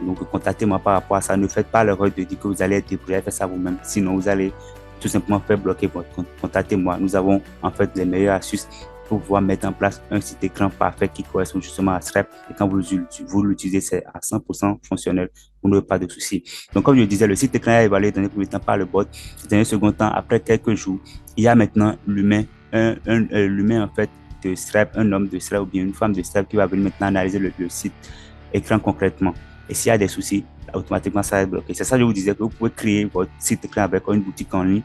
Donc, contactez-moi par rapport à ça. Ne faites pas l'erreur de dire que vous allez être débrouillé à faire ça vous-même. Sinon, vous allez tout simplement faire bloquer votre compte. Contactez-moi. Nous avons en fait les meilleures astuces pour pouvoir mettre en place un site écran parfait qui correspond justement à Stripe. Et quand vous l'utilisez, c'est à 100% fonctionnel. vous n'aurez pas de soucis. Donc, comme je disais, le site écran est évalué dans un premier temps par le bot. Dans un second temps, après quelques jours, il y a maintenant l'humain, l'humain en fait de Stripe, un homme de Stripe ou bien une femme de Stripe qui va venir maintenant analyser le site écran concrètement. Et s'il y a des soucis, automatiquement ça va être bloqué. C'est ça que je vous disais que vous pouvez créer votre site écran avec une boutique en ligne.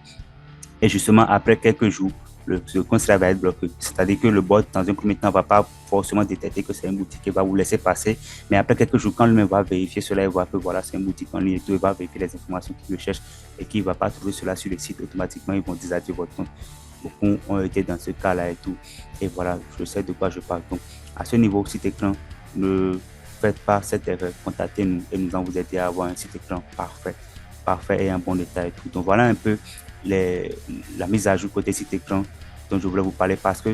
Et justement, après quelques jours, le compte Stripe va être bloqué. C'est-à-dire que le bot, dans un premier temps, ne va pas forcément détecter que c'est une boutique et va vous laisser passer. Mais après quelques jours, quand lui-même va vérifier cela, il voit que voilà, c'est une boutique en ligne et tout, il va vérifier les informations qu'il recherche et qu'il ne va pas trouver cela sur le site, automatiquement, ils vont désactiver votre compte. Beaucoup ont été dans ce cas-là et tout. Et voilà, je sais de quoi je parle. Donc, à ce niveau, site écran, ne faites pas cette erreur. Contactez-nous et nous allons vous aider à avoir un site écran parfait et en bon état et tout. Donc, voilà un peu la mise à jour côté site écran dont je voulais vous parler parce que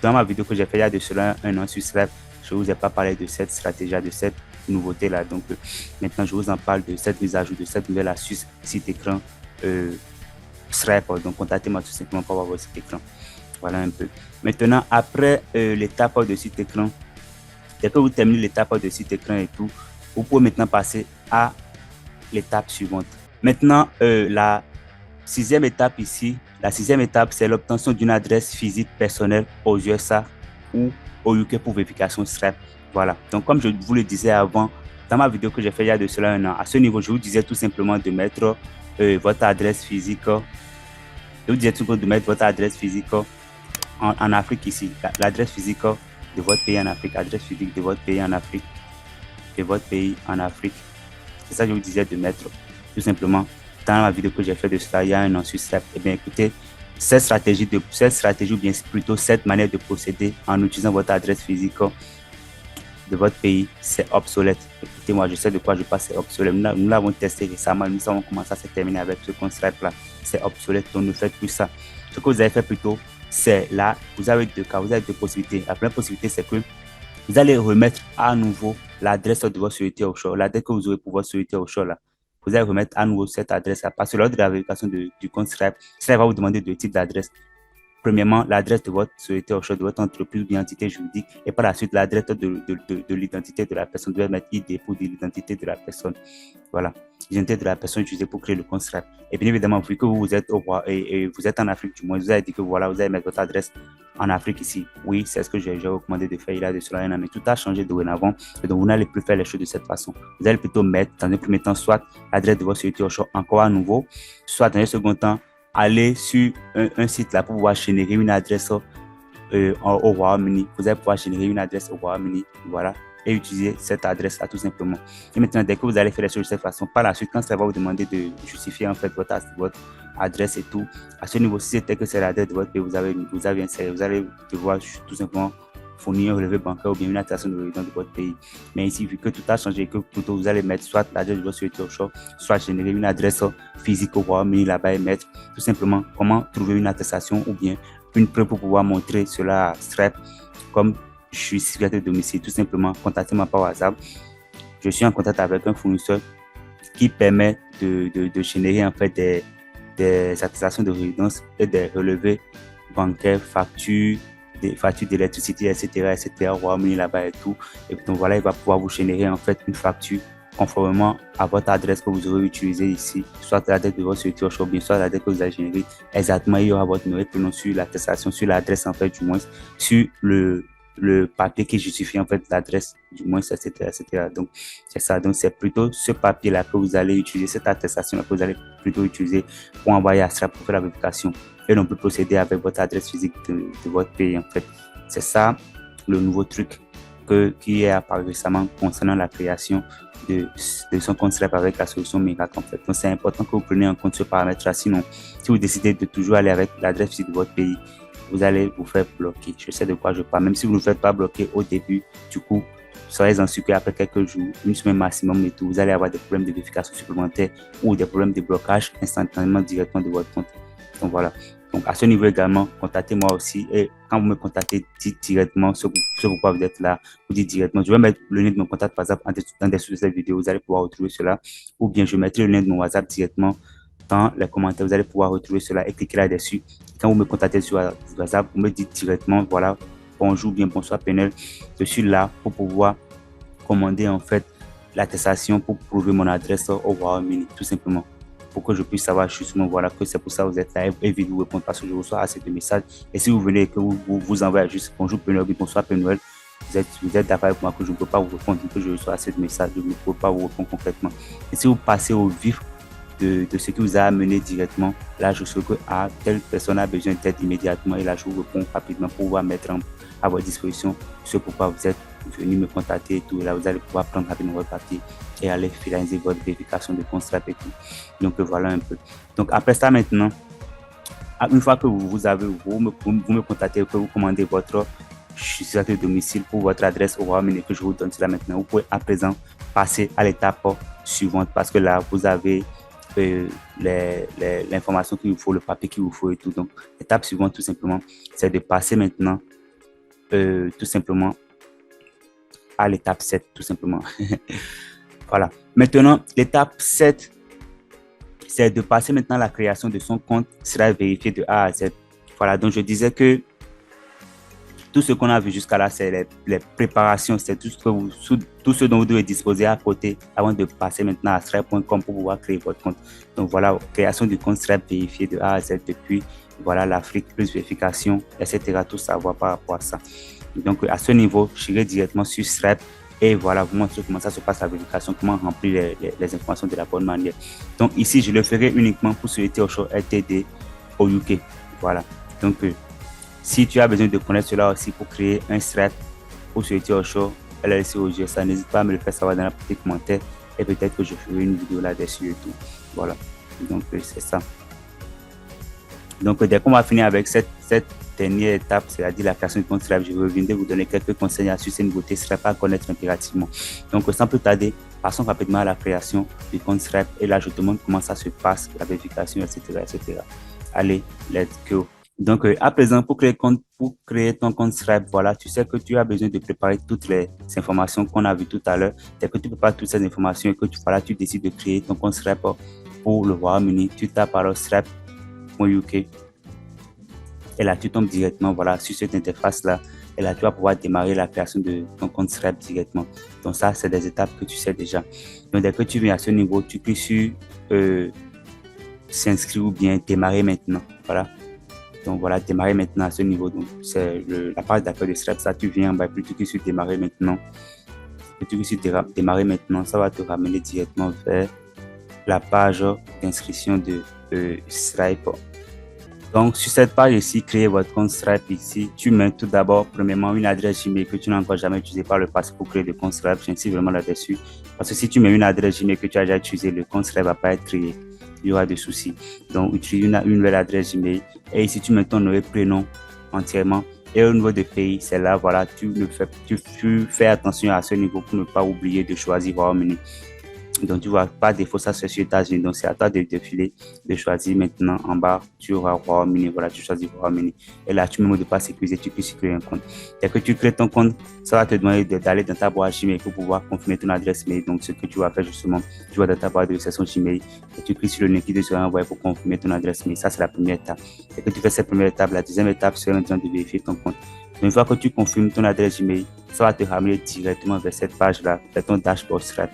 dans ma vidéo que j'ai fait il y a de cela un an sur Stripe, je ne vous ai pas parlé de cette stratégie, de cette nouveauté-là. Donc, maintenant, je vous en parle de cette mise à jour, de cette nouvelle astuce site écran Stripe. Donc, contactez-moi tout simplement pour avoir votre site écran. Voilà un peu. Maintenant, après l'étape de site écran, dès que vous terminez l'étape de site écran et tout, vous pouvez maintenant passer à l'étape suivante. Maintenant, la sixième étape ici, c'est l'obtention d'une adresse physique personnelle aux USA ou au UK pour vérification Stripe. Voilà. Donc, comme je vous le disais avant, dans ma vidéo que j'ai fait il y a de cela un an, à ce niveau, je vous disais tout simplement de mettre votre adresse physique. Je vous disais tout simplement de mettre votre adresse physique en Afrique ici. L'adresse physique de votre pays en Afrique. Adresse physique de votre pays en Afrique. C'est ça que je vous disais de mettre tout simplement. Dans la vidéo que j'ai fait de cela il y a un an sur Stripe. Eh bien, écoutez, cette stratégie ou bien plutôt cette manière de procéder en utilisant votre adresse physique de votre pays, c'est obsolète. Écoutez, moi, je sais de quoi je parle, c'est obsolète. Nous l'avons testé récemment, nous savons comment ça s'est terminé avec ce compte Stripe là. C'est obsolète, donc ne faites plus ça. Ce que vous avez fait plutôt, c'est là, vous avez deux cas, vous avez deux possibilités. La première possibilité, c'est que vous allez remettre à nouveau l'adresse de votre société offshore, l'adresse que vous aurez pour votre société offshore là. Vous allez remettre à nouveau cette adresse parce que lors de la vérification du compte Stripe, ça va vous demander deux types d'adresses. Premièrement, l'adresse de votre société offshore, de votre entreprise ou entité juridique, et par la suite, l'adresse de l'identité de la personne. Vous devez mettre ID pour l'identité de la personne. Voilà, l'identité de la personne utilisée pour créer le compte Stripe. Et bien évidemment, vu que vous êtes et vous êtes en Afrique du moins, vous avez dit que voilà, vous allez mettre votre adresse en Afrique ici. Oui, c'est ce que j'ai recommandé de faire il y a de cela un an, mais tout a changé dorénavant. Et donc, vous n'allez plus faire les choses de cette façon. Vous allez plutôt mettre, dans un premier temps, soit l'adresse de votre société offshore encore à nouveau, soit dans un second temps, aller sur un site là pour pouvoir générer une adresse au Royaume-Uni. Vous allez pouvoir générer une adresse au Royaume-Uni, voilà, et utiliser cette adresse là tout simplement. Et maintenant, dès que vous allez faire les choses de cette façon, par la suite, quand ça va vous demander de justifier en fait votre adresse et tout, à ce niveau, si c'était que c'est l'adresse de votre pays, vous avez inséré, vous allez devoir tout simplement fournir un relevé bancaire ou bien une attestation de résidence de votre pays. Mais ici, vu que tout a changé, que plutôt vous allez mettre soit l'adresse de votre société offshore, soit générer une adresse physique au Royaume-Uni là-bas et mettre tout simplement comment trouver une attestation ou bien une preuve pour pouvoir montrer cela à Stripe comme je suis secrétaire de domicile. Tout simplement, contactez-moi par WhatsApp. Je suis en contact avec un fournisseur qui permet de générer en fait des attestations de résidence et des relevés bancaires, factures, des factures d'électricité, etc., Royaume-Uni là-bas et tout. Et donc voilà, il va pouvoir vous générer en fait une facture conformément à votre adresse que vous aurez utilisée ici, soit l'adresse de votre société offshore, bien soit l'adresse que vous avez générée. Exactement, il y aura votre numéro de prénom sur l'attestation, sur l'adresse en fait du moins, sur le papier qui justifie en fait l'adresse du moins, etc. Donc c'est ça. Donc c'est plutôt ce papier-là que vous allez utiliser, cette attestation-là que vous allez plutôt utiliser pour envoyer à Stripe pour faire la vérification. Et on peut procéder avec votre adresse physique de votre pays en fait. C'est ça le nouveau truc qui est apparu récemment concernant la création de son compte Stripe avec la solution Miracle en fait. Donc c'est important que vous preniez en compte ce paramètre-là. Sinon, si vous décidez de toujours aller avec l'adresse physique de votre pays, vous allez vous faire bloquer. Je sais de quoi je parle. Même si vous ne vous faites pas bloquer au début, du coup, soyez-en sûr qu'après quelques jours, une semaine maximum et tout, vous allez avoir des problèmes de vérification supplémentaires ou des problèmes de blocage instantanément directement de votre compte. Donc voilà. Donc à ce niveau également, contactez-moi aussi. Et quand vous me contactez, dites directement ce pourquoi vous êtes là. Vous dites directement. Je vais mettre le lien de mon contact WhatsApp dans des sous cette vidéo. Vous allez pouvoir retrouver cela. Ou bien je mettrai le lien de mon WhatsApp directement dans les commentaires. Vous allez pouvoir retrouver cela et cliquer là-dessus. Quand vous me contactez sur WhatsApp, vous me dites directement, voilà, bonjour, bien bonsoir Penel. Je suis là pour pouvoir commander en fait l'attestation pour prouver mon adresse au Royaume-Uni, tout simplement. Pour que je puisse savoir justement, voilà, que c'est pour ça que vous êtes là et vite vous répondre parce que je reçois assez de messages. Et si vous venez et que vous envoyez juste bonjour Père Noël, bonsoir Père Noël, vous êtes d'accord avec moi que je ne peux pas vous répondre, que je reçois assez de messages, je ne peux pas vous répondre complètement. Et si vous passez au vif de ce qui vous a amené directement, là je sais que telle personne a besoin d'aide immédiatement et là je vous réponds rapidement pour pouvoir mettre à votre disposition ce pourquoi vous êtes venu me contacter et tout. Et là vous allez pouvoir prendre rapidement votre papier et aller finaliser votre vérification de compte SRAP et tout. Donc voilà un peu. Donc après ça maintenant, une fois que vous me contactez, que vous commandez votre certificat de domicile pour votre adresse au Royaume-Uni, que je vous donne cela maintenant, vous pouvez à présent passer à l'étape suivante parce que là vous avez l'information qu'il vous faut, le papier qu'il vous faut et tout. Donc l'étape suivante tout simplement, c'est de passer maintenant tout simplement à l'étape 7 tout simplement. Voilà. Maintenant, l'étape 7, c'est de passer maintenant à la création de son compte sera vérifié de A à Z. Voilà, donc je disais que tout ce qu'on a vu jusqu'à là, c'est les préparations, c'est tout ce dont vous devez disposer à côté avant de passer maintenant à stripe.com pour pouvoir créer votre compte. Donc voilà, création du compte Stripe vérifié de A à Z depuis voilà l'Afrique plus vérification, etc. Tout savoir par rapport à ça. Donc à ce niveau, je irai directement sur Stripe et voilà, vous montrer comment ça se passe la vérification, comment remplir les informations de la bonne manière. Donc ici, je le ferai uniquement pour Société Offshore Ltd au UK. Voilà. Donc si tu as besoin de connaître cela aussi pour créer un Stripe pour Société Offshore LLC au USA, n'hésite pas à me le faire savoir dans la petite commentaire et peut-être que je ferai une vidéo là-dessus et tout. Voilà. Donc c'est ça. Donc dès qu'on va finir avec cette dernière étape, c'est-à-dire la création du compte Stripe, je reviendrai vous donner quelques conseils à suivre, une beauté Stripe à connaître impérativement. Donc sans plus tarder, passons rapidement à la création du compte Stripe et là je te montre comment ça se passe, la vérification, etc. etc. Allez, let's go. Donc à présent, pour créer ton compte Stripe, voilà, tu sais que tu as besoin de préparer toutes les informations qu'on a vues tout à l'heure. Dès que tu prépares toutes ces informations et que tu décides de créer ton compte Stripe pour le Royaume-Uni, tu tapes alors Stripe.uk. Et là, tu tombes directement voilà, sur cette interface-là. Et là, tu vas pouvoir démarrer la création de ton compte Stripe directement. Donc ça, c'est des étapes que tu sais déjà. Donc dès que tu viens à ce niveau, tu cliques sur s'inscrire ou bien démarrer maintenant. Voilà. Donc voilà, démarrer maintenant à ce niveau. Donc c'est la page d'accueil de Stripe. Ça, tu viens en bas, puis tu cliques sur démarrer maintenant. Puis tu cliques sur démarrer maintenant. Ça va te ramener directement vers la page d'inscription de Stripe. Donc, sur cette page ici, créer votre compte Stripe ici, tu mets tout d'abord, premièrement, une adresse Gmail que tu n'as encore jamais utilisée par le passé pour créer le compte Stripe. J'insiste vraiment là-dessus. Parce que si tu mets une adresse Gmail que tu as déjà utilisée, le compte Stripe ne va pas être créé. Il y aura des soucis. Donc, utilise une nouvelle adresse Gmail. Et ici, tu mets ton nom et prénom entièrement. Et au niveau de pays, c'est là, voilà, tu fais attention à ce niveau pour ne pas oublier de choisir Royaume-Uni. Donc, tu vois, par défaut, ça c'est sur États-Unis. Donc, c'est à toi de défiler, de choisir maintenant en bas, tu auras Royaume-Uni. Voilà, tu choisis Royaume-Uni. Et là, tu mets mot de passe sécurisé, tu peux créer un compte. Dès que tu crées ton compte, ça va te demander d'aller dans ta boîte Gmail pour pouvoir confirmer ton adresse mail. Donc, ce que tu vas faire justement, tu vas dans ta boîte de réception Gmail et tu cliques sur le lien qui te sera envoyé pour confirmer ton adresse mail. Ça, c'est la première étape. Dès que tu fais cette première étape, la deuxième étape, c'est maintenant de vérifier ton compte. Donc, une fois que tu confirmes ton adresse Gmail, ça va te ramener directement vers cette page-là, vers ton dashboard Stripe.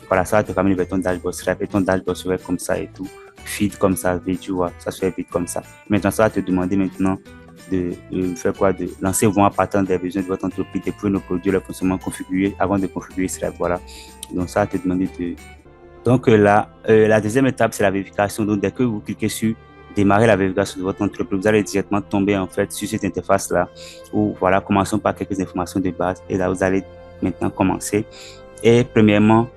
Voilà, ça va te ramener vers ton dashboard Stripe et ton dashboard serait comme ça et tout. Feed comme ça, tu vois, ça serait vite comme ça. Maintenant, ça va te demander maintenant de faire quoi? De lancer vont à partir des besoins de votre entreprise, de créer nos produits, le fonctionnement configuré avant de configurer Stripe. Voilà. Donc, ça va te demander de. Donc, là, la deuxième étape, c'est la vérification. Donc, dès que vous cliquez sur démarrer la vérification de votre entreprise, vous allez directement tomber en fait sur cette interface-là où, voilà, commençons par quelques informations de base et là, vous allez maintenant commencer. Et premièrement,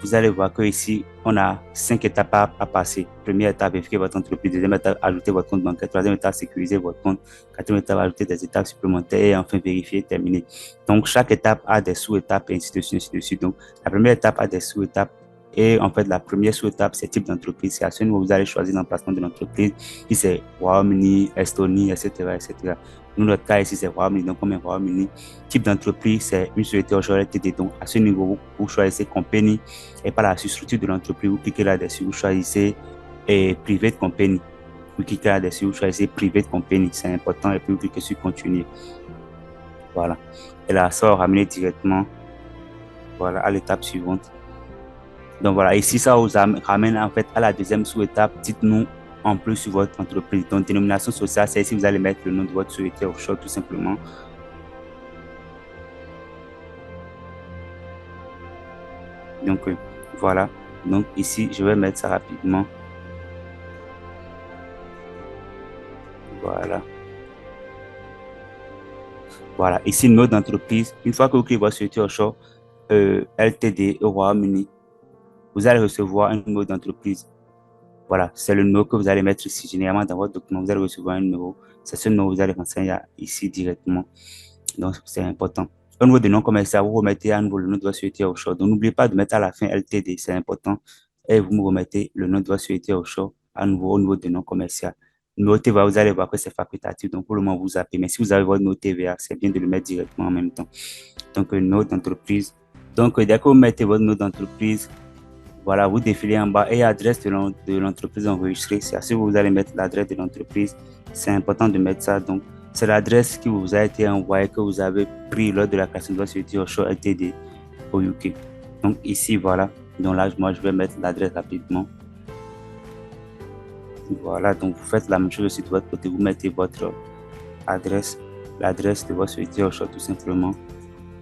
vous allez voir que ici, on a 5 étapes à passer. Première étape, vérifier votre entreprise. Deuxième étape, ajouter votre compte bancaire. Troisième étape, sécuriser votre compte. Quatrième étape, ajouter des étapes supplémentaires. Et enfin, vérifier, terminer. Donc, chaque étape a des sous-étapes et ainsi de suite, ainsi de suite. Donc, la première étape a des sous-étapes. Et en fait, la première sous-étape, c'est type d'entreprise. C'est à ce niveau où vous allez choisir l'emplacement de l'entreprise. Si c'est Royaume-Uni, Estonie, etc., etc. Nous, notre cas ici, c'est Royaume-Uni. Donc, comme est Royaume-Uni, type d'entreprise, c'est une société offshore Ltd. Donc, à ce niveau, vous choisissez compagnie et par la structure de l'entreprise, vous cliquez là-dessus, vous choisissez private company. Vous cliquez là-dessus, vous choisissez private company. C'est important. Et puis, vous cliquez sur continuer. Voilà. Et là, ça va ramener directement. voilà, à l'étape suivante. Donc voilà, ici, ça vous ramène en fait à la deuxième sous-étape. Dites-nous en plus sur votre entreprise. Donc, dénomination sociale, c'est ici vous allez mettre le nom de votre société offshore tout simplement. Donc, voilà. Donc, ici, je vais mettre ça rapidement. Voilà. Voilà. Ici, le nom d'entreprise. Une fois que vous créez votre société offshore, LTD au Royaume-Uni, vous allez recevoir un numéro d'entreprise. Voilà, c'est le numéro que vous allez mettre ici. Généralement, dans votre document, vous allez recevoir un numéro. C'est ce numéro que vous allez renseigner ici directement. Donc, c'est important. Au niveau de nom commercial, vous remettez à nouveau le nom de votre société offshore. Donc, n'oubliez pas de mettre à la fin LTD, c'est important. Et vous me remettez le nom de votre société offshore à nouveau au niveau de nom commercial. Numéro TVA, vous allez voir que c'est facultatif. Donc, pour le moment, vous appelez. Mais si vous avez votre numéro TVA, c'est bien de le mettre directement en même temps. Donc, numéro d'entreprise. Donc, dès que vous mettez votre numéro d'entreprise, voilà, vous défilez en bas et l'adresse de l'entreprise enregistrée. C'est à ce que vous allez mettre l'adresse de l'entreprise. C'est important de mettre ça. Donc, c'est l'adresse qui vous a été envoyée, que vous avez pris lors de la création de votre société offshore LTD au UK. Donc, ici, voilà. Donc là, moi, je vais mettre l'adresse rapidement. Voilà, donc vous faites la même chose aussi de votre côté. Vous mettez votre adresse, l'adresse de votre société offshore tout simplement.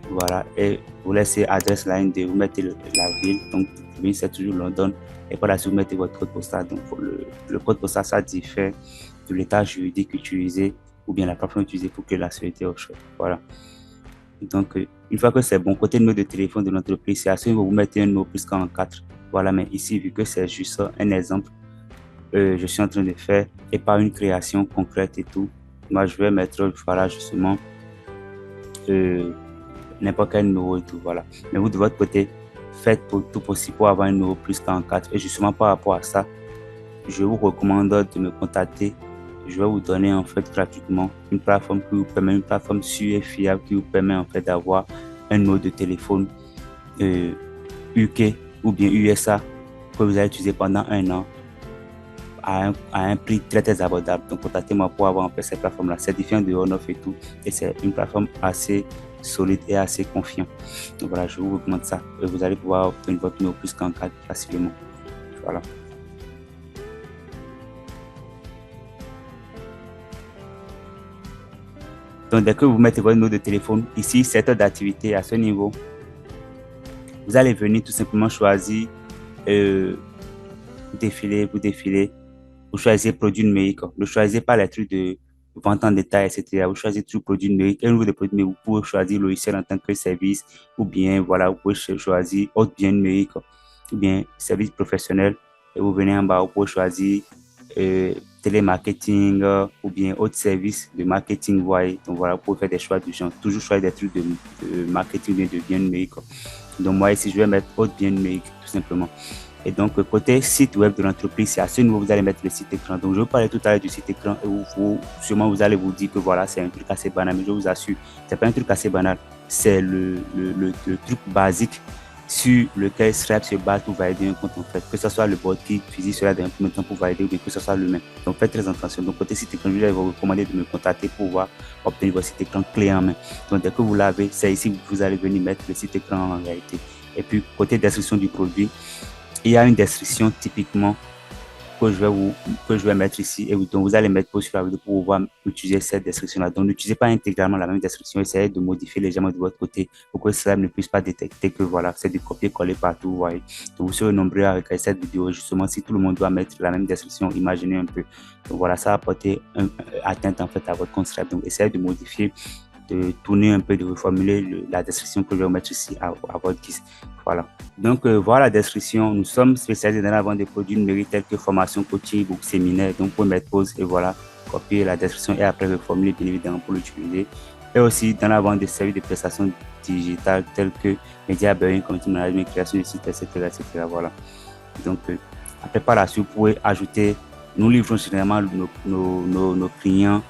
Voilà, et vous laissez adresse line 2, vous mettez la ville, donc la ville c'est toujours London, et par la suite vous mettez votre code postal. Donc le code postal, ça diffère de l'état juridique utilisé ou bien la plateforme utilisée pour que la société offshore. Voilà. Donc une fois que c'est bon, côté numéro de téléphone de l'entreprise, c'est à ce que vous mettez un numéro plus 44. Voilà, mais ici, vu que c'est juste un exemple, je suis en train de faire et pas une création concrète et tout, moi je vais mettre, voilà, justement, n'importe quel numéro et tout, voilà. Mais vous, de votre côté, faites tout possible pour avoir un numéro plus 44. Et justement, par rapport à ça, je vous recommande de me contacter. Je vais vous donner, en fait, gratuitement une plateforme qui vous permet, une plateforme sûre et fiable qui vous permet, en fait, d'avoir un numéro de téléphone UK ou bien USA que vous allez utiliser pendant un an à un prix très, très abordable. Donc, contactez-moi pour avoir, en fait, cette plateforme-là. C'est différent de OnOff et tout. Et c'est une plateforme assez solide et assez confiant. Donc voilà, je vous recommande ça. Et vous allez pouvoir obtenir votre numéro plus qu'en 4 facilement. Voilà. Donc dès que vous mettez votre numéro de téléphone, ici, secteur d'activité à ce niveau, vous allez venir tout simplement choisir vous défilez, vous choisissez produit numérique. Ne choisissez pas les trucs de vente en détail, etc. Vous choisissez toujours produit numérique. Et au niveau des produits numériques, vous pouvez choisir logiciel en tant que service ou bien, voilà, vous pouvez choisir autre bien numérique ou bien service professionnel. Et vous venez en bas, vous pouvez choisir télémarketing ou bien autre service de marketing, vous voyez. Donc voilà, vous pouvez faire des choix du genre. Toujours choisir des trucs de marketing ou bien de bien numérique. Donc moi ici, je vais mettre autre bien numérique tout simplement. Et donc, côté site web de l'entreprise, c'est à ce niveau que vous allez mettre le site écran. Donc, je vous parlais tout à l'heure du site écran et sûrement vous allez vous dire que voilà, c'est un truc assez banal. Mais je vous assure, c'est pas un truc assez banal. C'est le truc basique sur lequel Stripe se base pour valider un compte en fait. Que ce soit le bot qui utilise cela dans un premier temps pour valider ou bien que ce soit le même. Donc, faites très attention. Donc, côté site écran, je vais vous recommander de me contacter pour pouvoir obtenir votre site écran clé en main. Donc, dès que vous l'avez, c'est ici que vous allez venir mettre le site écran en réalité. Et puis, côté description du produit, il y a une description typiquement que je vais mettre ici et donc vous allez mettre pause sur la vidéo pour pouvoir utiliser cette description-là. Donc, n'utilisez pas intégralement la même description, essayez de modifier légèrement de votre côté pour que cela ne puisse pas détecter que voilà, c'est du copier-coller partout, vous voyez. Donc, vous serez nombreux à regarder cette vidéo. Justement, si tout le monde doit mettre la même description, imaginez un peu. Donc, voilà, ça va apporter atteinte en fait à votre compte Stripe. Donc, essayez de modifier, de tourner un peu, de reformuler la description que je vais mettre ici à votre guise. Voilà. Donc, voilà la description. Nous sommes spécialisés dans la vente des produits numériques tels que formation, coaching, book, séminaire. Donc, vous pouvez mettre pause et voilà, copier la description et après reformuler bien évidemment pour l'utiliser. Et aussi dans la vente des services de prestations digitales tels que média buying, community management, création de sites, etc., etc. Voilà. Donc, après par la suite, vous pouvez ajouter, nous livrons généralement nos clients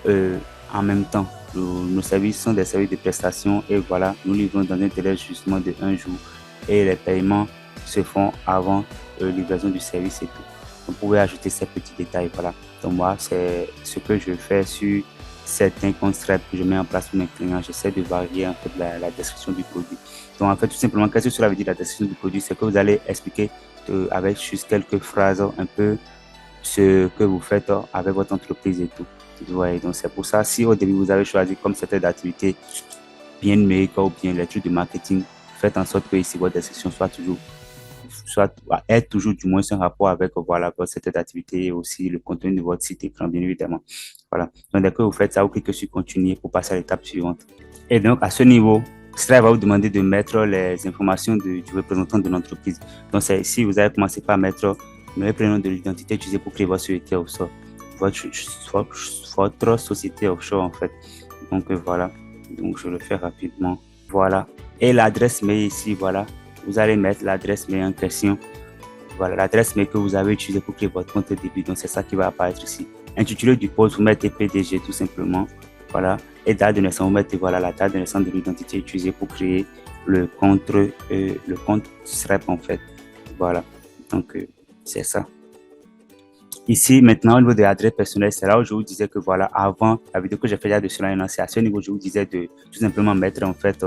en même temps. Nos services sont des services de prestations et voilà, nous livrons dans un délai justement de 1 jour et les paiements se font avant livraison du service et tout. Vous pouvez ajouter ces petits détails, voilà. Donc moi, c'est ce que je fais sur certains comptes Stripe que je mets en place pour mes clients, j'essaie de varier en fait la description du produit. Donc en fait, tout simplement, qu'est-ce que cela veut dire la description du produit? C'est que vous allez expliquer avec juste quelques phrases un peu ce que vous faites avec votre entreprise et tout. Vous voyez, donc c'est pour ça, si au début vous avez choisi comme secteur d'activité bien numérique ou bien l'étude de marketing, faites en sorte que ici votre description ait toujours du moins un rapport avec voilà, votre secteur d'activité et aussi le contenu de votre site écran, bien évidemment. Voilà. Donc dès que vous faites ça, vous cliquez sur continuer pour passer à l'étape suivante. Et donc à ce niveau, cela va vous demander de mettre les informations du représentant de l'entreprise. Donc ici, vous allez commencer par mettre le prénom de l'identité utilisée pour créer votre société offshore. Votre société offshore en fait. Donc voilà. Donc je le fais rapidement. Voilà. Et l'adresse mail ici, voilà. Vous allez mettre l'adresse mail en question. Voilà, l'adresse mail que vous avez utilisée pour créer votre compte au début. Donc c'est ça qui va apparaître ici. Intitulé du poste, vous mettez PDG tout simplement. Voilà. Et date de naissance, vous mettez voilà, la date de naissance de l'identité utilisée pour créer le compte Stripe en fait. Voilà. Donc c'est ça. Ici, maintenant, au niveau de l'adresse personnelle, c'est là où je vous disais que voilà, avant, la vidéo que j'ai fait il y a de l'annonce, à ce niveau, je vous disais de tout simplement mettre en fait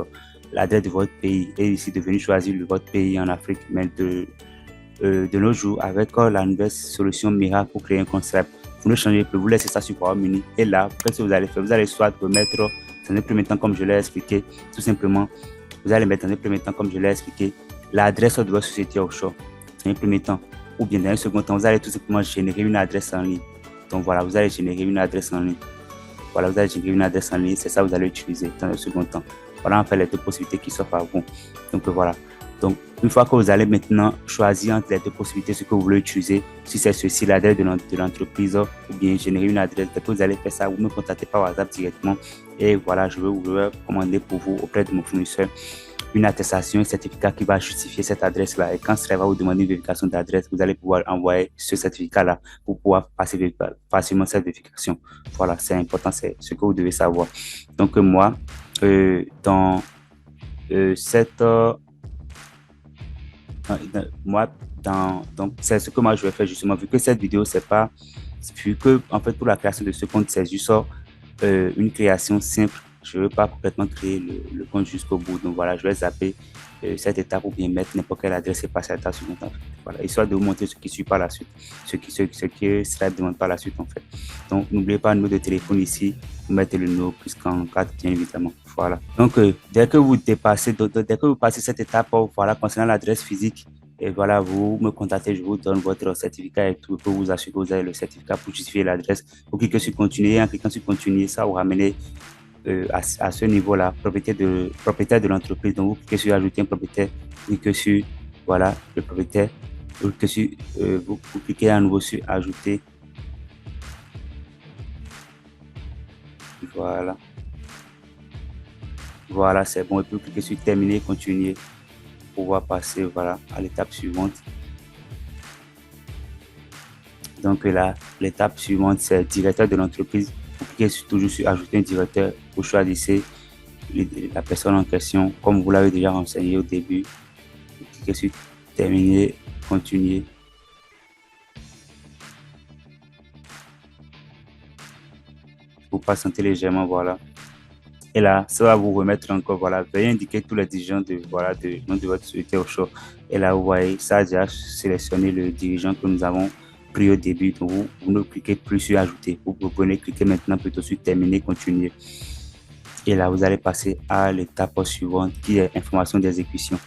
l'adresse de votre pays et ici de venir choisir votre pays en Afrique. Mais de nos jours, avec la nouvelle solution miracle pour créer un concept, vous ne changez plus, vous laissez ça sur Power Mini et là, qu'est-ce que vous allez faire? Vous allez soit remettre dans un premier temps, comme je l'ai expliqué, tout simplement, vous allez mettre dans un premier temps, comme je l'ai expliqué, l'adresse de votre société offshore, dans un premier temps. Ou bien dans un second temps, vous allez tout simplement générer une adresse en ligne. Donc voilà, vous allez générer une adresse en ligne. Voilà, vous allez générer une adresse en ligne, c'est ça que vous allez utiliser dans le second temps. Voilà en fait les deux possibilités qui s'offrent à vous. Donc voilà. Donc une fois que vous allez maintenant choisir entre les deux possibilités ce que vous voulez utiliser, si c'est ceci, l'adresse de l'entreprise ou bien générer une adresse, dès que vous allez faire ça, vous me contactez par WhatsApp directement et voilà, je vais vous commander pour vous auprès de mon fournisseur une attestation, un certificat qui va justifier cette adresse-là. Et quand Stripe va vous demander une vérification d'adresse, vous allez pouvoir envoyer ce certificat-là pour pouvoir passer facilement cette vérification. Voilà, c'est important, c'est ce que vous devez savoir. Donc moi, dans cette... donc c'est ce que moi je vais faire justement, vu que cette vidéo, c'est pas... Vu que, en fait, pour la création de ce compte, c'est juste une création simple. Je ne veux pas complètement créer le compte jusqu'au bout. Donc voilà, je vais zapper cette étape ou bien mettre n'importe quelle adresse et passer à l'étape suivante. En fait. Voilà, histoire de vous montrer ce qui suit par la suite, ce que Stripe demande par la suite en fait. Donc n'oubliez pas le numéro de téléphone ici, vous mettez le numéro plus 44 bien évidemment. Voilà. Donc dès que vous passez cette étape, voilà, concernant l'adresse physique, et voilà, vous me contactez, je vous donne votre certificat et tout, pour vous assurer que vous avez le certificat pour justifier l'adresse. Vous cliquez sur continuer, en cliquant sur continuer, ça vous ramène à ce niveau-là, propriétaire de l'entreprise. Donc, vous cliquez sur ajouter un propriétaire, vous cliquez sur, voilà, le propriétaire, vous cliquez à nouveau sur ajouter. Voilà. Voilà, c'est bon. Et puis, vous cliquez sur terminer, continuer, pour pouvoir passer, voilà, à l'étape suivante. Donc là, l'étape suivante, c'est directeur de l'entreprise. Vous cliquez toujours sur ajouter un directeur. Vous choisissez la personne en question, comme vous l'avez déjà renseigné au début. Vous cliquez sur terminer, continuer. Vous patientez légèrement, voilà. Et là, ça va vous remettre encore, voilà. Veuillez indiquer tous les dirigeants de nom de votre société offshore. Et là, vous voyez, ça a déjà sélectionné le dirigeant que nous avons pris au début. Donc, vous ne cliquez plus sur ajouter. Vous pouvez cliquer maintenant plutôt sur terminer, continuer. Et là, vous allez passer à l'étape suivante qui est information d'exécution.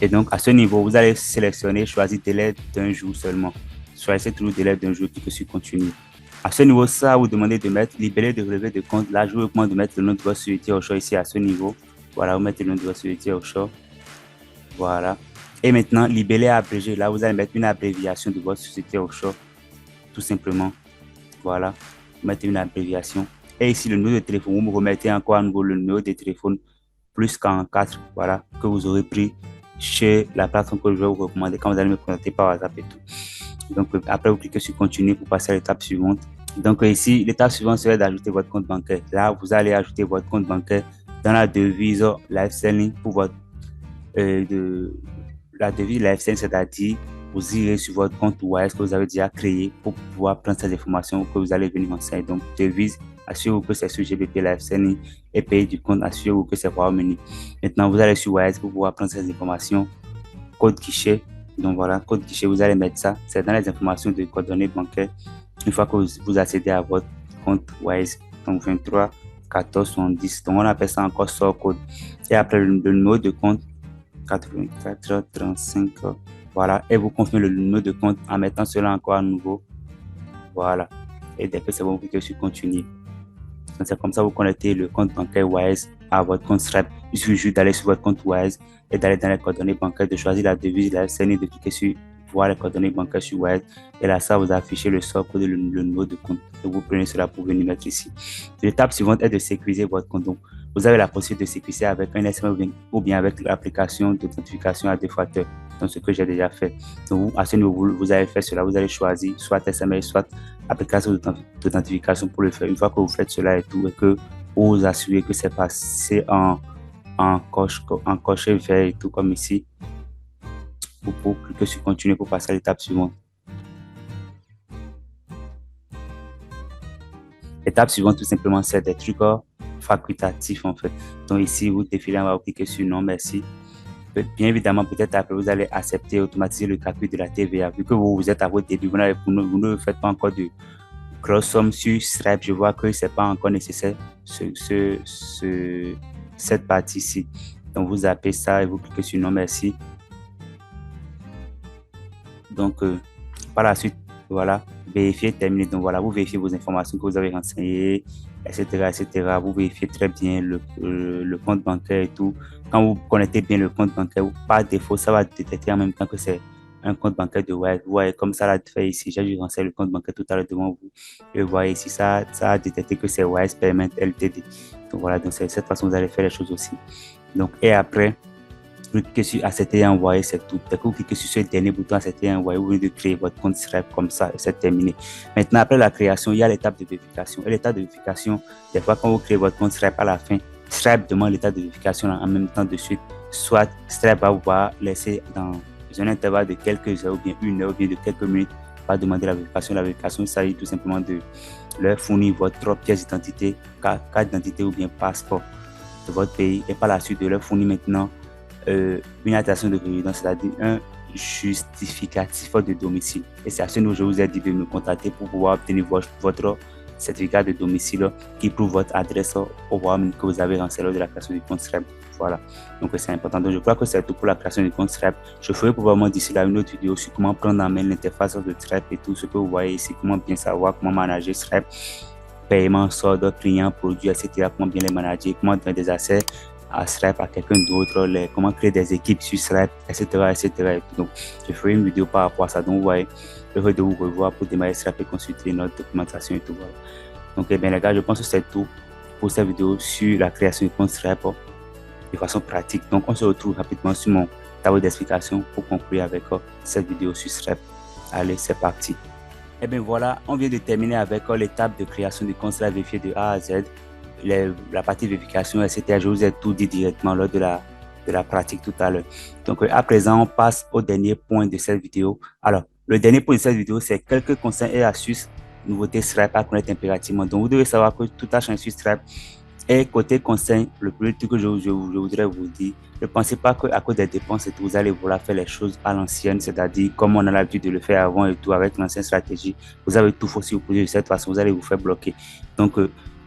Et donc, à ce niveau, vous allez sélectionner, choisir délai d'un jour seulement. Choisissez toujours délai d'un jour, cliquez sur continuer. À ce niveau, ça vous demandez de mettre libellé de relevé de compte. Là, je vous recommande de mettre le nom de votre société offshore ici à ce niveau. Voilà, vous mettez le nom de votre société offshore. Voilà. Et maintenant, libellé abrégé. Là, vous allez mettre une abréviation de votre société offshore. Tout simplement. Voilà. Vous mettez une abréviation. Et ici, le numéro de téléphone. Vous me remettez encore à nouveau le numéro de téléphone plus 44. Voilà. Que vous aurez pris chez la plateforme que je vais vous recommander quand vous allez me contacter par WhatsApp et tout. Donc, après, vous cliquez sur continuer pour passer à l'étape suivante. Donc, ici, l'étape suivante serait d'ajouter votre compte bancaire. Là, vous allez ajouter votre compte bancaire dans la devise live selling pour votre la devise live selling, c'est-à-dire vous irez sur votre compte Wise que vous avez déjà créé pour pouvoir prendre ces informations que vous allez venir enseigner. Donc, devise, assurez-vous que c'est sur GBP Live Sending et payer du compte, assurez-vous que c'est Royaume-Uni. Maintenant, vous allez sur Wise pour pouvoir prendre ces informations. Code guichet. Donc voilà, code guichet, vous allez mettre ça. C'est dans les informations de coordonnées bancaires. Une fois que vous accédez à votre compte Wise, donc 23 14 70. Donc on appelle ça encore sort code. Et après le numéro de compte 84 35. Voilà. Et vous confirmez le numéro de compte en mettant cela encore à nouveau. Voilà. Et dès que c'est bon, vous cliquez sur continuer. Donc c'est comme ça vous connectez le compte bancaire Wise à votre compte Stripe. Il suffit juste d'aller sur votre compte Wise et d'aller dans les coordonnées bancaires, de choisir la devise, la scène et de cliquer sur voir les coordonnées bancaires sur Wise. Et là, ça vous affiche le sort code et le numéro de compte. Et vous prenez cela pour venir mettre ici. L'étape suivante est de sécuriser votre compte. Donc, vous avez la possibilité de sécuriser avec un SMS ou bien avec l'application d'authentification à deux facteurs. Donc, ce que j'ai déjà fait. Donc, à ce niveau, vous allez faire cela. Vous allez choisir soit SMS, soit application d'authentification pour le faire. Une fois que vous faites cela et tout, et que vous vous assurez que c'est passé en coché vert et tout comme ici, vous pouvez cliquer sur continuer pour passer à l'étape suivante. L'étape suivante, tout simplement, c'est des trucs facultatifs en fait. Donc ici, vous défilez, on va cliquer sur non, merci. Bien évidemment, peut-être après, vous allez accepter automatiser le calcul de la TVA. Vu que vous êtes à votre début, vous ne faites pas encore de grosse somme sur Stripe. Je vois que ce n'est pas encore nécessaire cette partie-ci. Donc, vous zappez ça et vous cliquez sur non, merci. Donc, par la suite, voilà, vérifier, terminer. Donc, voilà, vous vérifiez vos informations que vous avez renseignées, etc., etc. Vous vérifiez très bien le compte bancaire et tout. Quand vous connectez bien le compte bancaire, par défaut, ça va détecter en même temps que c'est un compte bancaire de Wise. Vous voyez, comme ça l'a fait ici. J'ai dû renseigner le compte bancaire tout à l'heure devant vous. Et vous voyez ici, ça a détecté que c'est Wise Payment Ltd. Donc, voilà, donc c'est de cette façon que vous allez faire les choses aussi. Donc, et après, vous cliquez sur accepter et envoyer, c'est tout. Dès que vous cliquez sur ce dernier bouton accepter et envoyer, vous venez de créer votre compte Stripe comme ça et c'est terminé. Maintenant, après la création, il y a l'étape de vérification. Et l'étape de vérification, des fois, quand vous créez votre compte Stripe à la fin, Stripe demande l'étape de vérification en même temps de suite. Soit Stripe va vous laisser dans un intervalle de quelques heures ou bien une heure ou bien de quelques minutes, va demander la vérification. La vérification, il s'agit tout simplement de leur fournir votre pièce d'identité, carte d'identité ou bien passeport de votre pays et par la suite de leur fournir maintenant une attestation de résidence, c'est-à-dire un justificatif de domicile. Et c'est à ce niveau que je vous ai dit de me contacter pour pouvoir obtenir votre certificat de domicile qui prouve votre adresse au Royaume-Uni que vous avez renseigné lors de la création du compte Stripe. Voilà, donc c'est important. Donc je crois que c'est tout pour la création du compte Stripe. Je ferai probablement d'ici là une autre vidéo sur comment prendre en main l'interface de Stripe et tout ce que vous voyez ici, comment bien savoir comment manager Stripe, paiement, solde, clients, produits, etc. Comment bien les manager, comment donner des accès à Stripe, à quelqu'un d'autre, comment créer des équipes sur Stripe, etc., etc. Donc, je ferai une vidéo par rapport à ça. Donc, vous voyez, je vais de vous revoir pour démarrer Stripe et consulter notre documentation et tout. Voilà. Donc, eh bien, les gars, je pense que c'est tout pour cette vidéo sur la création du compte Stripe de façon pratique. Donc, on se retrouve rapidement sur mon tableau d'explication pour conclure avec cette vidéo sur Stripe. Allez, c'est parti. Et bien, voilà, on vient de terminer avec l'étape de création du compte Stripe vérifié de A à Z. La partie vérification, etc. Je vous ai tout dit directement lors de la pratique tout à l'heure. Donc, à présent, on passe au dernier point de cette vidéo. Alors, le dernier point de cette vidéo, c'est quelques conseils et astuces, nouveautés Stripe à connaître impérativement. Donc, vous devez savoir que tout a changé sur Stripe. Et côté conseil, le premier truc que je voudrais vous dire, ne pensez pas qu'à cause des dépenses et tout, vous allez vouloir faire les choses à l'ancienne, c'est-à-dire comme on a l'habitude de le faire avant et tout, avec l'ancienne stratégie. Vous avez tout faux si vous posez de cette façon, vous allez vous faire bloquer. Donc,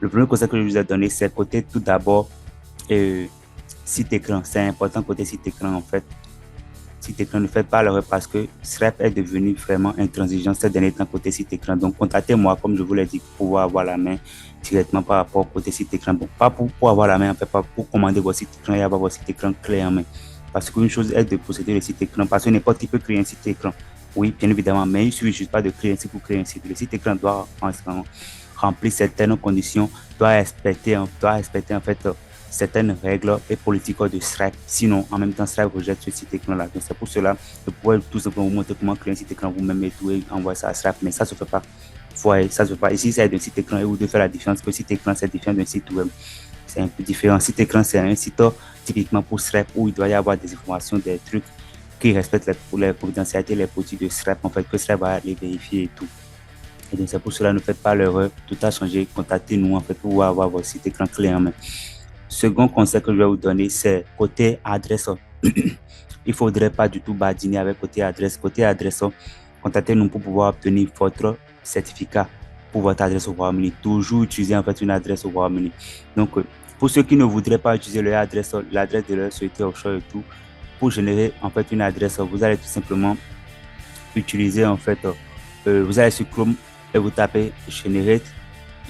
le premier conseil que je vous ai donné, c'est côté tout d'abord site écran. C'est important côté site écran en fait. Site écran, ne faites pas l'erreur parce que Stripe est devenu vraiment intransigeant ces derniers temps côté site écran. Donc, contactez-moi, comme je vous l'ai dit, pour pouvoir avoir la main directement par rapport au côté site écran. Bon, pas pour avoir la main, en fait, pas pour commander votre site écran et avoir votre site écran clé en main. Parce qu'une chose est de posséder le site écran, parce que n'importe qui peut créer un site écran. Oui, bien évidemment, mais il ne suffit juste pas de créer un site pour créer un site. Le site écran doit remplir certaines conditions, doit respecter en fait certaines règles et politiques de Stripe. Sinon, en même temps, Stripe rejette ce site écran-là. Donc, c'est pour cela que je pourrais tout simplement vous montrer comment créer un site écran vous-même et tout et envoyer ça à Stripe. Mais ça ne se fait pas. Ouais, ça se fait pas. Ici, c'est un site écran et vous devez faire la différence. Que le site écran, c'est différent d'un site web. C'est un peu différent. Site écran, c'est un site typiquement pour Stripe où il doit y avoir des informations, des trucs qui respectent les confidentialités, les politiques de Stripe, en fait, que Stripe va les vérifier et tout. Et donc, c'est pour cela, ne faites pas l'erreur. Tout a changé. Contactez-nous, en fait, pour avoir votre site écran clé en main. Second conseil que je vais vous donner, c'est côté adresse. Il ne faudrait pas du tout badiner avec côté adresse. Côté adresse, contactez-nous pour pouvoir obtenir votre certificat pour votre adresse au Royaume-Uni. Toujours utiliser en fait une adresse au Royaume-Uni. Donc, pour ceux qui ne voudraient pas utiliser leur adresse, l'adresse de leur société offshore et tout, pour générer en fait une adresse, vous allez tout simplement utiliser en fait, vous allez sur Chrome et vous tapez Generate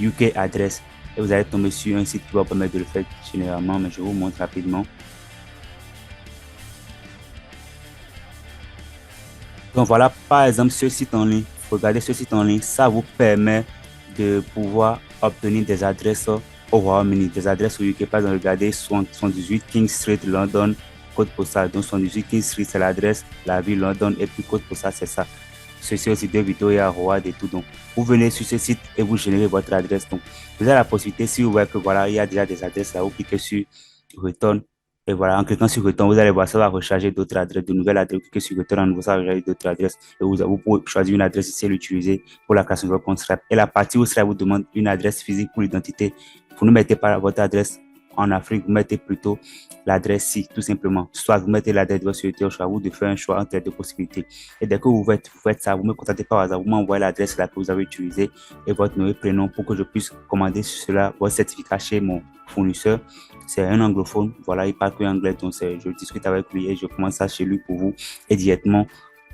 UK Address et vous allez tomber sur un site qui va vous permettre de le faire généralement, mais je vous montre rapidement. Donc voilà, par exemple, ce site en ligne, regardez ce site en ligne, ça vous permet de pouvoir obtenir des adresses au Royaume-Uni, des adresses au UK. Par exemple, regardez 78 King Street, London, code postal. Donc 78 King Street, c'est l'adresse, la ville London, et puis code postal, c'est ça. Ceci aussi de Victoria, Howard et tout. Donc, vous venez sur ce site et vous générez votre adresse. Donc, vous avez la possibilité, si vous voyez que voilà, il y a déjà des adresses là, vous cliquez sur Return. Et voilà, en cliquant sur Return, vous allez voir, ça va recharger d'autres adresses, de nouvelles adresses. Vous cliquez sur Return, en nouveau, ça va recharger d'autres adresses. Et vous pouvez choisir une adresse ici et l'utiliser pour la création de votre compte Stripe. Et la partie où Stripe vous demande une adresse physique pour l'identité, vous ne mettez pas votre adresse en Afrique, vous mettez plutôt l'adresse ci, tout simplement. Soit vous mettez l'adresse de votre société au choix, vous devez faire un choix entre les deux possibilités. Et dès que vous faites ça, vous me contactez par hasard, vous m'envoyez l'adresse là que vous avez utilisée et votre nom et prénom pour que je puisse commander sur cela votre certificat chez mon fournisseur. C'est un anglophone, voilà, il parle que anglais, donc je discute avec lui et je commande ça chez lui pour vous. Et directement,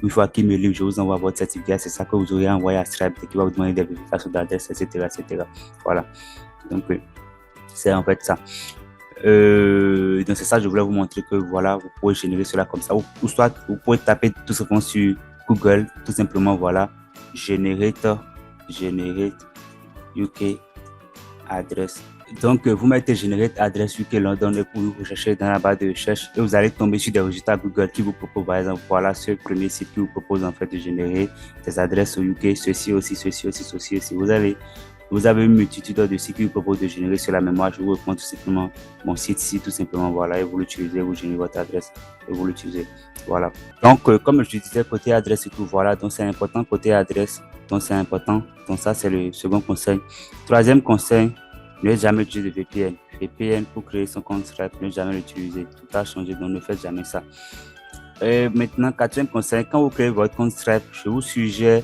une fois qu'il me livre, je vous envoie votre certificat. C'est ça que vous aurez envoyé à Stripe et qui va vous demander des vérifications d'adresse, etc., etc. Voilà. Donc, c'est en fait ça. Donc c'est ça, je voulais vous montrer que voilà, vous pouvez générer cela comme ça. Ou soit vous pouvez taper tout simplement sur Google, tout simplement voilà, Generate UK Address. Donc vous mettez Generate Address UK London et vous recherchez dans la barre de recherche et vous allez tomber sur des résultats Google qui vous proposent par exemple voilà ce premier site qui vous propose en fait de générer des adresses au UK, ceci aussi. Vous avez une multitude de sites qui vous proposent de générer sur la mémoire. Je vous reprends tout simplement mon site ici, tout simplement, voilà, et vous l'utilisez, vous générez votre adresse et vous l'utilisez. Voilà. Donc, comme je disais, côté adresse et tout, voilà. Donc, c'est important côté adresse. Donc, c'est important. Donc, ça, c'est le second conseil. Troisième conseil, ne jamais utiliser de VPN. VPN pour créer son compte Stripe, ne jamais l'utiliser. Tout a changé, donc ne faites jamais ça. Et maintenant, quatrième conseil, quand vous créez votre compte Stripe, je vous suggère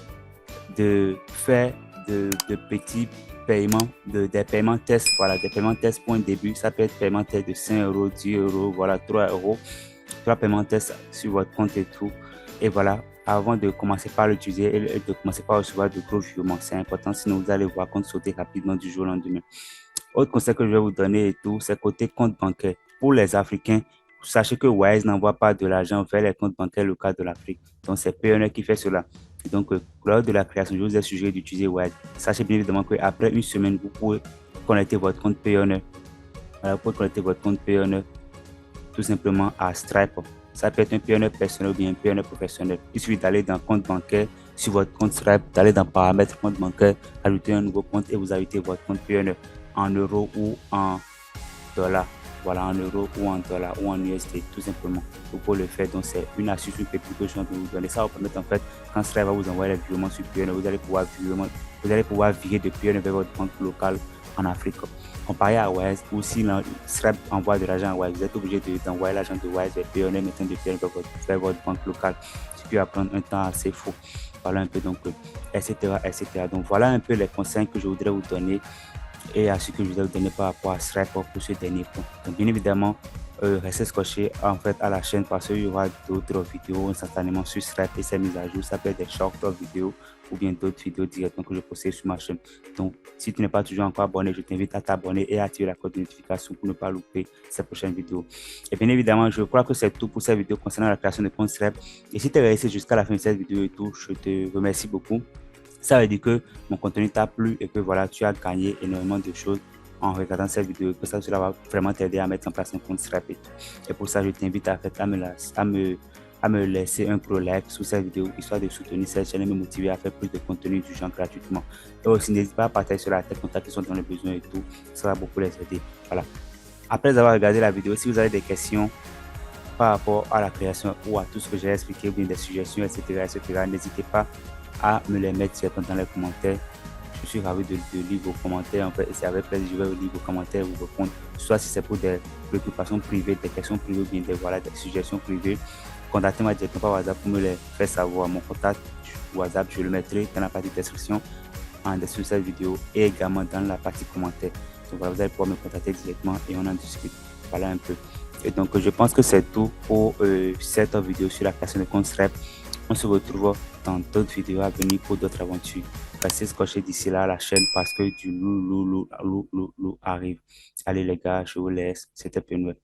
de faire de petits paiements, des paiements tests, voilà, des paiements tests pour un début. Ça peut être paiement test de 5 €, 10 €, voilà, 3 €. 3 paiements tests sur votre compte et tout. Et voilà, avant de commencer par l'utiliser et de commencer par recevoir de gros virements, c'est important, sinon vous allez voir compte sauter rapidement du jour au lendemain. Autre conseil que je vais vous donner et tout, c'est côté compte bancaire. Pour les Africains, sachez que Wise n'envoie pas de l'argent vers les comptes bancaires locaux de l'Afrique. Donc, c'est Payoneer qui fait cela. Et donc, lors de la création, je vous ai suggéré d'utiliser Wise. Sachez bien évidemment qu'après une semaine, vous pouvez connecter votre compte Payoneer. Vous pouvez connecter votre compte Payoneer tout simplement à Stripe. Ça peut être un Payoneer personnel ou bien un Payoneer professionnel. Il suffit d'aller dans compte bancaire sur votre compte Stripe, d'aller dans paramètres compte bancaire, ajouter un nouveau compte et vous ajoutez votre compte Payoneer en euros ou en dollars. Voilà, en euros ou en dollars ou en USD, tout simplement. Vous pouvez le faire. Donc, c'est une astuce, une pépite que je viens de vous donner. Ça va vous permettre, en fait, quand Stripe va vous envoyer les virements sur Payoneer, vous allez pouvoir virer de Payoneer vers votre banque locale en Afrique. Comparé à Wise, ou si Stripe envoie de l'argent à Wise, vous êtes obligé d'envoyer l'argent de Wise vers Payoneer, maintenant de Payoneer vers votre banque locale. Ce qui va prendre un temps assez fou. Voilà un peu, donc, etc., etc. Donc, voilà un peu les conseils que je voudrais vous donner et à ce que je vous ai donné par rapport à Stripe pour ce dernier point. Donc, bien évidemment, restez scotché en fait à la chaîne parce qu'il y aura d'autres vidéos instantanément sur Stripe et ses mises à jour. Ça peut être des short vidéos ou bien d'autres vidéos directement que je poste sur ma chaîne. Donc, si tu n'es pas toujours encore abonné, je t'invite à t'abonner et à activer la cloche de notification pour ne pas louper ces prochaines vidéos. Et bien évidemment, je crois que c'est tout pour cette vidéo concernant la création de compte Stripe. Et si tu es resté jusqu'à la fin de cette vidéo et tout, je te remercie beaucoup. Ça veut dire que mon contenu t'a plu et que voilà, tu as gagné énormément de choses en regardant cette vidéo, que cela va vraiment t'aider à mettre en place un compte Stripe. Et pour ça, je t'invite à me laisser un gros like sous cette vidéo, histoire de soutenir cette chaîne et me motiver à faire plus de contenu du genre gratuitement. Et aussi, n'hésite pas à partager cela à tes contacts qui sont dans le besoin et tout. Ça va beaucoup les aider. Voilà. Après avoir regardé la vidéo, si vous avez des questions, par rapport à la création ou à tout ce que j'ai expliqué, ou bien des suggestions, etc., n'hésitez pas à me les mettre dans les commentaires. Je suis ravi de lire vos commentaires. En fait, et c'est avec plaisir que je vais lire vos commentaires, vous répondre. Soit si c'est pour des préoccupations privées, des questions privées, ou bien des suggestions privées, contactez-moi directement par WhatsApp pour me les faire savoir. Mon contact WhatsApp, je le mettrai dans la partie description en dessous de cette vidéo et également dans la partie commentaires. Donc voilà, vous allez pouvoir me contacter directement et on en discute. Voilà un peu. Et donc, je pense que c'est tout pour cette vidéo sur la création de compte Stripe. On se retrouve dans d'autres vidéos à venir pour d'autres aventures. Restez scotchés d'ici là à la chaîne parce que du loup arrive. Allez les gars, je vous laisse. C'était Penwell.